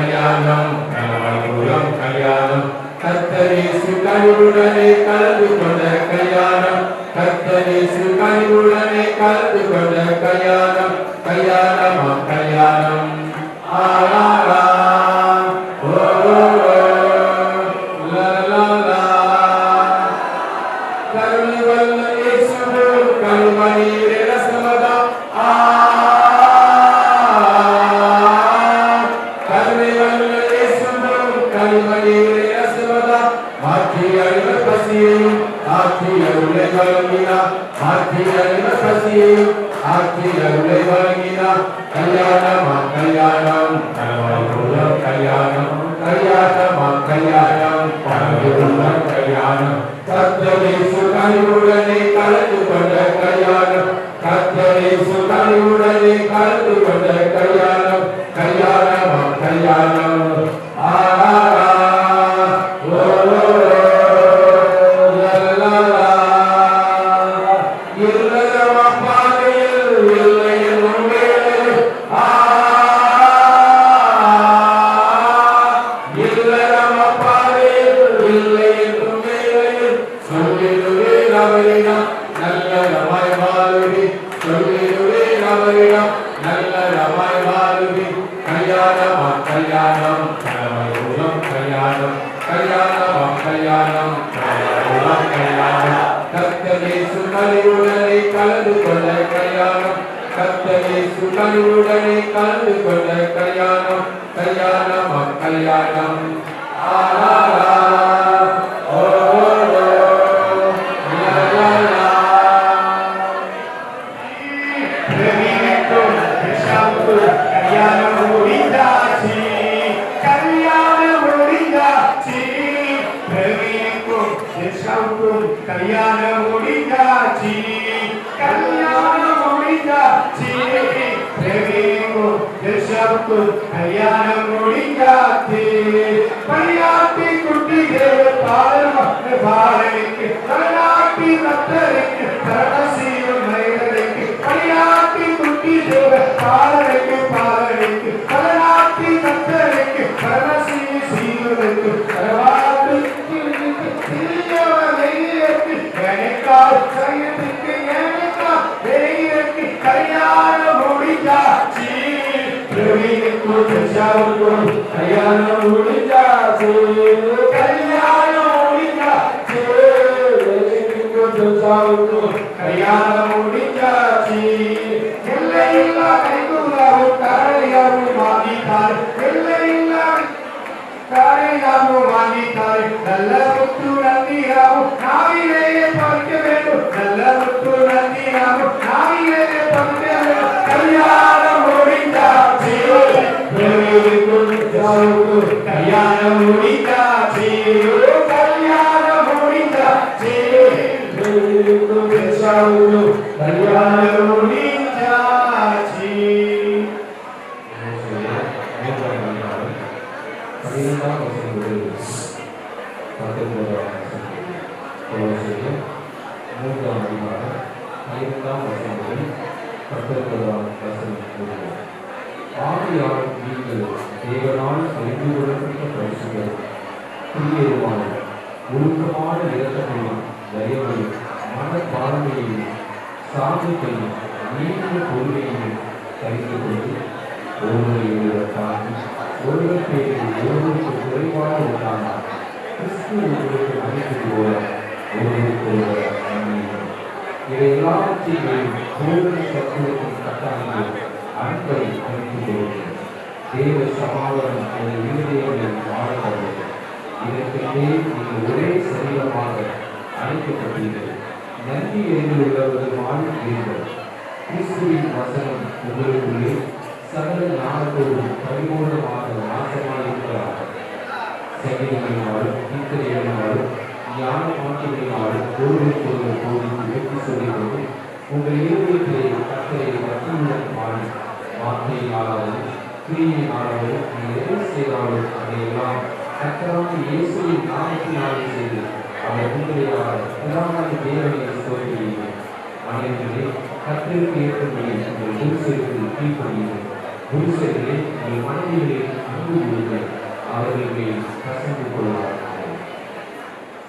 கல்யாணம் கனவாய்புரம் கல்யாணம் கர்த்தரேசு கனிவுடனே கலந்து கொண்ட கல்யாணம் கர்த்தரேசு கனிவுடனே கலந்து கொண்ட கல்யாணம் கல்யாணமா கல்யாணம் ஆரா கல்யாணமா கல்யாணம் கனவாய்புரம் கல்யாணம் கல்யாணமா கல்யாணம் பரமபுரம் கல்யாணம் கர்த்தரேசு கனிவுடனே கலந்து கொண்ட கல்யாணம் கர்த்தரேசு கனிவுடனே கலந்து கொண்ட கல்யாணம் கல்யாணமா கல்யாணம் கர்த்தரேசு கனிவுடனே கலந்து கொண்ட கல்யாணம் கர்த்தரேசு கனிவுடனே கலந்து கொண்ட கல்யாணம் கல்யாணமா கல்யாணம் கல்யாணம் முடிஞ்சாச்சு கல்யாணம் முடிஞ்சாச்சு கல்யாணம் முடிஞ்சாச்சு பணியாட்டி குட்டிகள் பாடலுக்கு பணியாட்டி ரத்தருக்கு கரணசீரும் மனிதருக்கு பணியாட்டி குட்டிகள் பாடலுக்கு பாடலுக்கு பணியாட்டி ரத்தருக்கு கரணசீரு சீருக்கு கரவாட்டு கல்யாணம் முடிஞ்சாச்சு கல்யாணம் முடிஞ்சாச்சு கல்யாணம் முடிஞ்சாச்சு கல்யாணம் முடிஞ்சாச்சு எல்லையில்லா கைகூறாவும் கரையாவும் மாறினார் எல்லையில்லா கரையாவும் மாறினார் நல்ல முத்து நந்தியாவும் நாவிலேயே பார்க்க வேண்டும் நல்ல முத்து நந்தியாவும் நாவிலேயே பார்க்க வேண்டும் கல்யாணம் முடிஞ்சாச்சு கல்யாணம் முடிஞ்சாச்சு கல்யாணம் முடிஞ்சாச்சு கல்யாணம் முடிஞ்சாச்சு ஆவியால் நீங்கள் தேவனால் அறிந்து கொள்ளப்பட்ட பரிசுகள் பிரியமான ஒழுக்கமான இரக்கத்தையும் தயவையும் மனப்பான்மையையும் சாந்தத்தையும் நீண்ட பொறுமையையும் தெரிந்து கொண்டு ஒருவரை ஒருவர் தாங்கி ஒருவர் பேரில் ஒருவருக்கு குறைவாக உண்டானார் கிறிஸ்து உங்களுக்கு அழைத்தது போல ஒருவருக்கு ஒருவர் நன்மையும் இதை எல்லாவற்றையும் பூரண சத்துவத்தின் கட்டாயங்கள் அன்பை அழைத்துக் கொள்ளுங்கள் தேவ சமாதானம் என்ற இருதயங்களில் வாழப்படுவது இதற்கே நீங்கள் ஒரே சரீரமாக அழைக்கப்பட்டீர்கள் நன்றி எழுந்துள்ளவர்களுமான நீங்கள் கிறிஸ்துவின் வசனம் உங்களுக்குள்ளே சகல ஞானத்தோடு பரிபூர்ணமாக நாசமாயிருக்கிறார் சங்கீதங்களினாலும் கீர்த்தனைகளினாலும் ஞான பாட்டுகளினாலும் ஒருவருக்கொருவர் போதித்து வெற்றி சொல்லிக்கொண்டு உங்கள் இருதயத்திலே கர்த்தரை பக்தியுடன் பாடி வார்த்தையினாலும் கிரியையினாலும் நீங்கள் எதை செய்தாலும் அதையெல்லாம் கர்த்தராகிய இயேசுவின் நாமத்தினாலே செய்து அவர் உங்களையாக பிரதான தேவனை ஸ்தோத்திரீர்கள். மனிதர்களே, கர்த்தருக்கு ஏற்றபடி உங்கள் திருச்செயலுக்கு கீழ்ப்படியுங்கள். புருஷர்களே உங்கள் மனைவிகளில் அன்பு கூறுங்கள், அவர்களை கசந்து கொள்வார்கள்.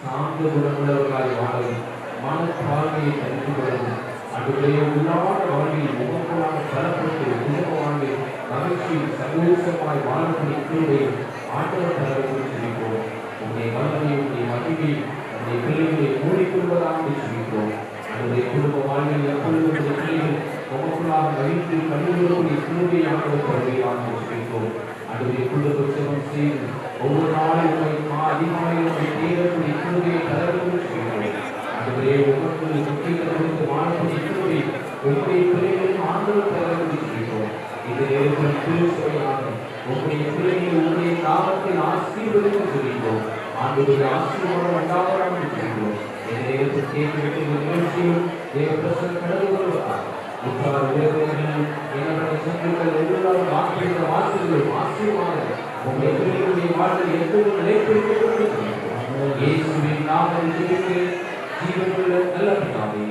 சாந்த குணமுள்ளவர்களாய் வாழவும் மனத்தாழ்மையை தடுத்து கொள்ளவும் அன்றைய உள்ளான வாழ்வில் முகப்படான பலப்பட்டு குடும்ப வாழ்வில் மகிழ்ச்சி சந்தோஷமாய் வாழக்கூடிய கிருபையும் ஆண்டவர் தரவும் சொல்லிப்போம். உன்னை வல்லமையை உன்னை மகிழ்ச்சி உன்னை பிள்ளைகளை மூடிக்கொள்வதாக சொல்லிப்போம். அன்றைய குடும்ப வாழ்வில் எப்பொழுது உடைய பிள்ளைகள் முகப்படாக மகிழ்ச்சி கண்களோடைய கிருபை ஆண்டவர் தருவையாக சொல்லிப்போம். அன்றைய குடும்ப சேவம் செய்து ஒவ்வொரு நாளும் அதிகமாக தேடக்கூடிய கிருபையை தரவும் சொல்லிப்போம். அதுவே உங்களுடைய முக்கியத்துவம் வாழக்கூடிய கிருபை உங்களுடைய பிள்ளைகளின் ஆண்டவர் தரவும் சொல்லிப்போம். இது நேரத்தில் திருச்சபையாக உங்களுடைய பிள்ளைகளை உங்களுடைய நாமத்தில் ஆசீர்வதித்து சொல்லிப்போம். ஆண்டவருடைய ஆசீர்வாதம் உண்டாவதாக சொல்லிப்போம். இந்த நேரத்தில் கேட்கிற நிகழ்ச்சியும் தேவப்பிரசன் கடந்து வருவதாக உற்றார் உறவினர்கள் என்னுடைய சொந்தங்கள் எல்லாரும் வாக்குகிற வாக்குகள் ஆசீர்வாதம் உங்களுடைய பிள்ளைகளுடைய வாழ்வில் எப்போதும் நிலைத்திருக்கிறது. இயேசுவின் நாமத்தில் ஜீவனுள்ள நல்ல பிதாவே.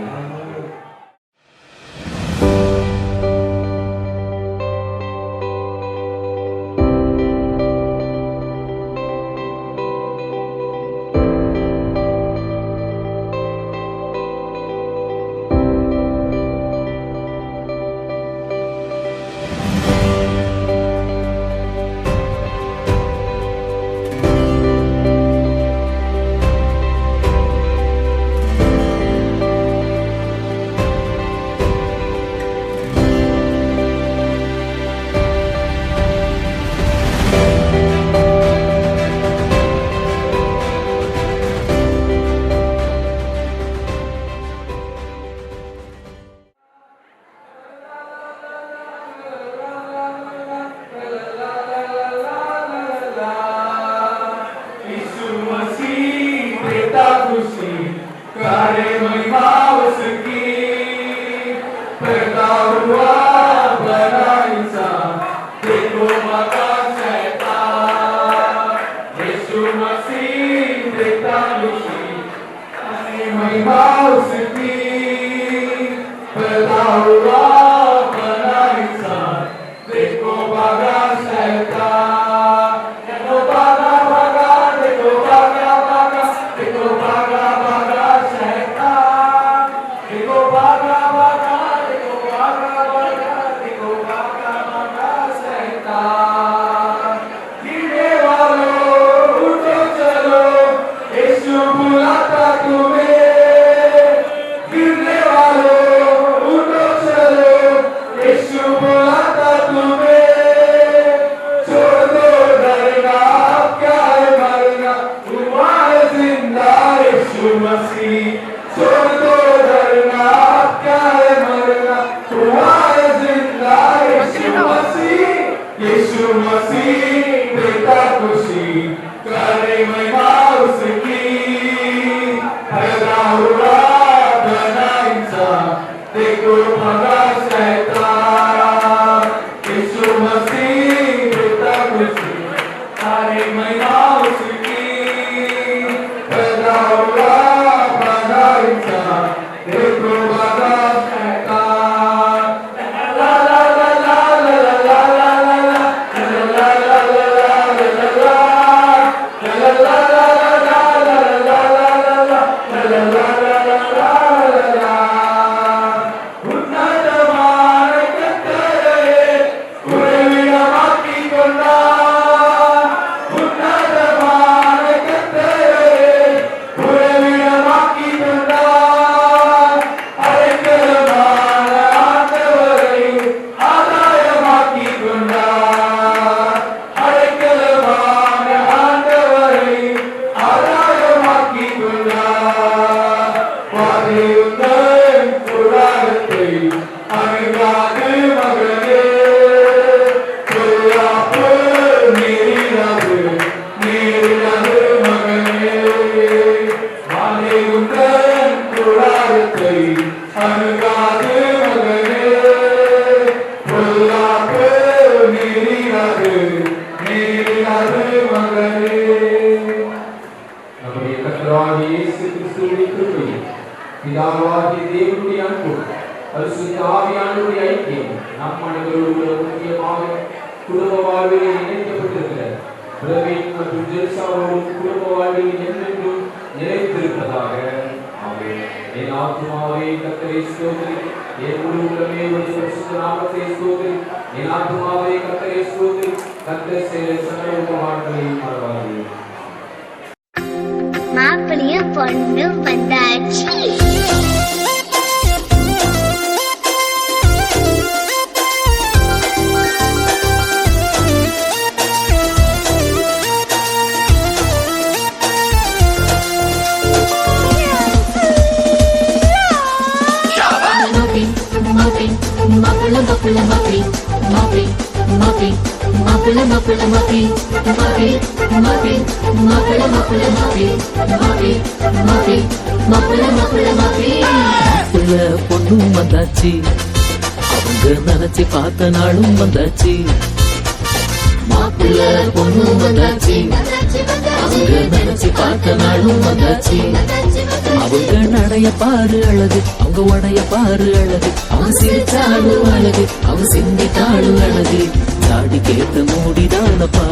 பிதாவாகிய தேவனுடைய அன்பும் பரிசுத்த ஆவியானவருடைய ஐக்கியம் நம் அனைவரோடு முக்கியமாக குடும்ப வாழ்வில் இணைக்கப்பட்டிருக்கிற பிரவீன் மற்றும் ஜெல்சாவோடு குடும்ப வாழ்வில் என்றென்றும் நிலைத்திருப்பதாக. ஆமென். என் ஆத்துமாவே கர்த்தரை ஸ்தோத்திரி, என் முழு உள்ளமே உம்முடைய பரிசுத்த நாமத்தை ஸ்தோத்திரி. என் ஆத்துமாவே கர்த்தரை ஸ்தோத்திரி, கர்த்தர் செய்த சகல உபகாரங்களையும் மறவாதே. மாப்பிள்ளையும் பொண்ணும் வந்தாச்சு. பொண்ணும் வந்தாச்சு, அவங்க நினைச்சு பார்த்த நாளும் வந்தாச்சு. மாப்பிள்ள பொண்ணும் வந்தாச்சு, அவங்க நினைச்சு பார்த்த நாளும் வந்தாச்சு. அவங்க நடைய பாரு அழகு, அவங்க உடைய பாரு அழகு, அவங்க சிரிச்சாலும் அழகு, அவங்க சிந்தித்தாலும் அழகு. தாடி கேட்ட மூடிதானப்பா,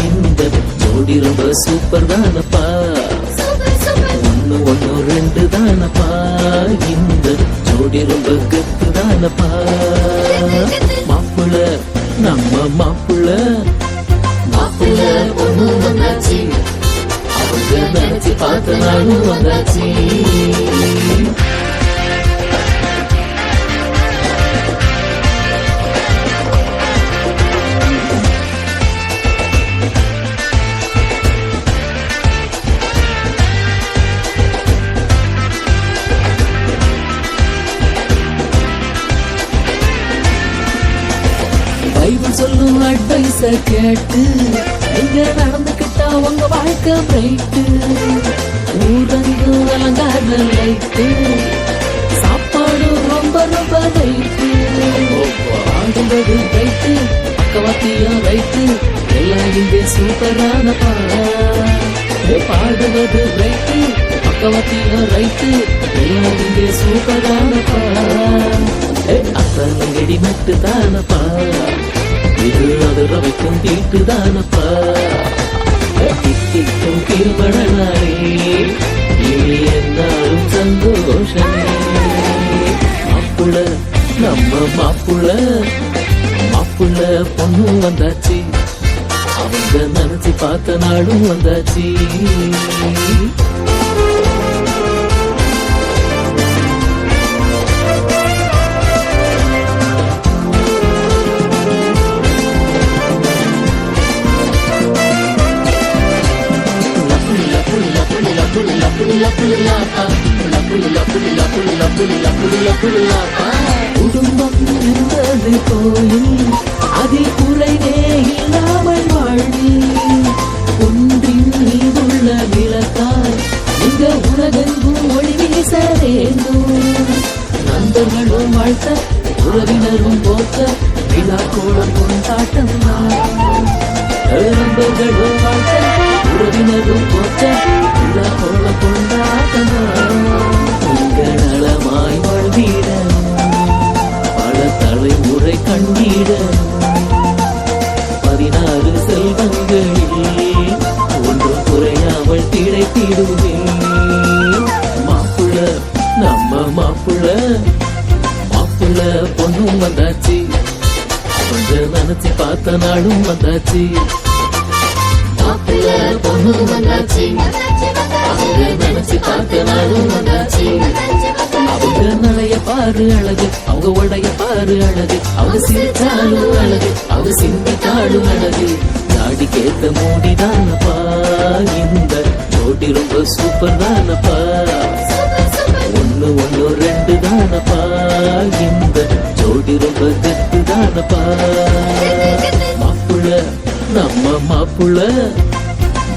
இந்த ஜோடி ரொம்ப சூப்பர் தானப்பா. ஒன்னு ரெண்டு தானப்பா, இந்த ஜோடி ரொம்ப கெத்து தானப்பா. மாப்பிள்ள நம்ம மாப்பிள்ள, மாப்பிள்ள பொண்ணு வந்தாச்சு, அவங்க நினைச்சு பார்த்த நாளும் வந்தாச்சு. பைபிள் சொல்லும் அட்வைஸ கேட்டு நீங்க நடந்துக்கிட்டா உங்க வாழ்க்கை பிரைட்டு. ஊரங்கு அலங்கார லைட்டு, சாப்பாடு ரொம்ப ரொம்ப ரைட்டு. பாடுவது ரைட்டு, பக்கவாத்தியம் ரைட்டு, எல்லாம் இங்கே சூப்பரானப்பா. பாடுவது ரைட்டு, பக்கவாத்தியம் ரைட்டு, எல்லாம் இங்கே சூப்பரானப்பா. அத்தங்கடி நட்டு தானப்பா, இது அது ரவைக்கும் தீட்டு தானப்பா. திட்டிக்கும் திருமண நாளே, இனி என்னாலும் சந்தோஷமே. மாப்புள்ள நம்ம மாப்புள்ள, மாப்புள்ள பொண்ணு வந்தாச்சு, அவங்க நினைச்சு பார்த்த நாளும் வந்தாச்சு. குடும்பம் என்பது கோயில், அதில் குறைவே இல்லாமல் வாழ்வி. ஒன்றின் மீதுள்ள விளக்காய் இந்த உலகெங்கும் ஒளி வீச வேண்டும். நண்பர்களும் வாழ்த்த, உறவினரும் போக்க, விழா கோலம் கொண்டாட்டம். நண்பர்களும் வாழ்த்த, உறவினரும் போக்க, விழா கோலம் கொண்டாட்டம். உங்கள் நலமாய் வாழ்ந்திட, பல தலைமுறை கண்டிட, 16 செல்வங்களில் ஒன்றும் குறையாமல் கிடைத்திடுவே. மாப்புள்ள நம்ம மாப்புள்ள, மாப்புள்ள பொண்ணும் வந்தாச்சு, அவங்க நினைச்சு பார்த்த நாளும் வந்தாச்சு. மாப்புள்ள பொண்ணும் வந்தாச்சு, அவங்க நினைச்சு பார்த்த நாளும் வந்தாச்சு. அவங்க நடைய பாரு அழகு, அவங்க உடைய பாரு அழகு, அவங்க சிரிச்சாலும் அழகு, அவங்க சிந்தித்தாலும் அழகு. தாடி கேட்ட மூடிதானப்பா, இந்த ஜோடி ரொம்ப சூப்பர் தானப்பா. ஒன்னு ரெண்டு தானப்பா, இந்த ஜோடி ரொம்ப கெத்து தானப்பா. மாப்புள்ள நம்ம மாப்புள்ள,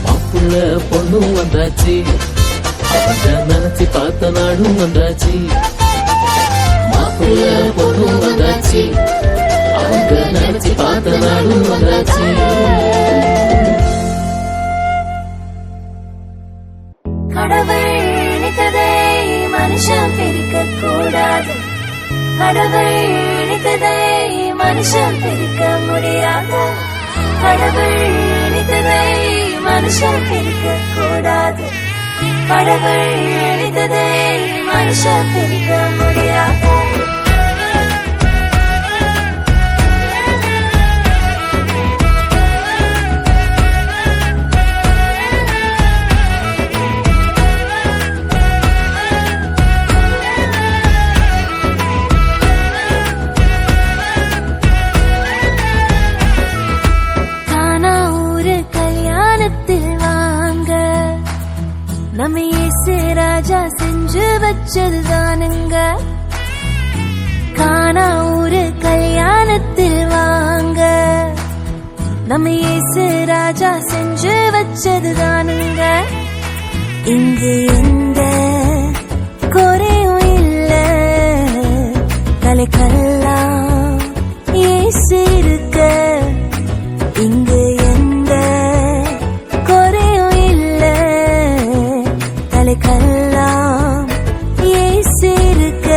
மாப்புள்ள பொண்ணு வந்தாச்சு, அவங்க நினைச்சு பார்த்த நாளும் வந்தாச்சு. மாப்புள்ள பொண்ணு வந்தாச்சு, அவங்க நினைச்சு பார்த்த நாளும் வந்தாச்சு. கடவுள் நினைத்ததை மனுஷன் பிரிக்க கூடாது, கடவுள் நினைத்ததை இணைத்ததை மனுஷன் பிரிக்க முடியாது. கடவுள் இணைத்ததை மனுஷன் பிரிக்க கூடாது. கடவுள் இணைத்ததை மனுஷன் பிரிக்க முடியாது. நம்ம இயேசு ராஜா செஞ்சு வச்சதுதானுங்க. கானா ஊரு கல்யாணத்தில் வாங்க. நம்ம இயேசு ராஜா செஞ்சு வச்சதுதானுங்க. இங்கு எந்த குறையும் இல்ல. தலைக்கெல்லாம் இயேசு இருக்க. இங்கு எந்த குறையும் இல்ல. தலைக்கெல்லாம் இயேசு இருக்க.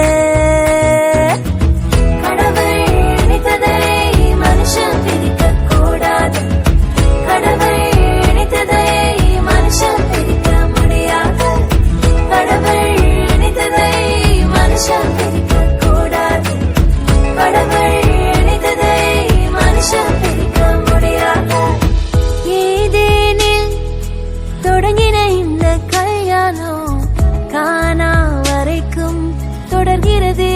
கடவுள் இணைத்ததை மனுஷன் பிரிக்க கூடாது. கடவுள் இணைத்ததை மனுஷன் பிரிக்க முடியாது. கடவுள் இணைத்ததை மனுஷன் பிரிக்க கூடாது. கடவுள் இணைத்ததை மனுஷன் பிரிக்க முடியாது. ஏதேனில் தொடங்கின இந்த கல்யாணம் கானா வரைக்கும் தொடர்கிறது.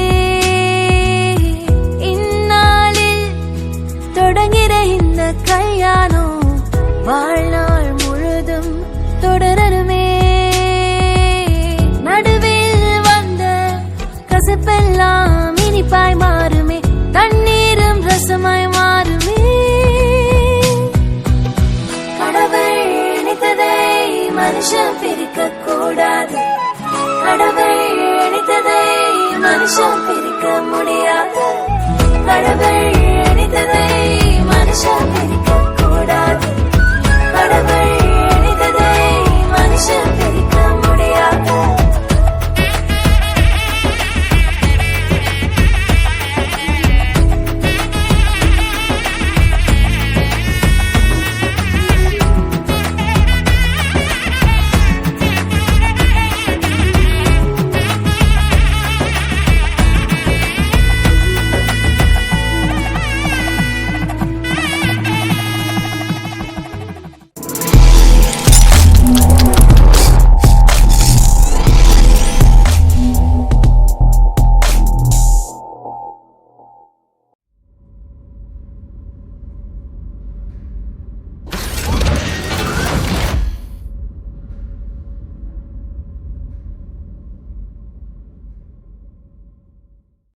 இந்நாளில் தொடங்கிற இந்த கல்யாணம் வாழ்நாள் முழுதும் தொடரணுமே. நடுவில் வந்த கசப்பெல்லாம் இனிப்பாய் மாறுமே. தண்ணீரும் ரசமாய் மாறுமே. கடவுள் இணைத்ததை மனுஷன் பிரிக்க கூடாது. கடவுள் இணைத்ததை மனுஷன் பிரிக்க முடியாது. கடவுள் இணைத்ததை மனுஷன் பிரிக்க கூடாது. கடவுள்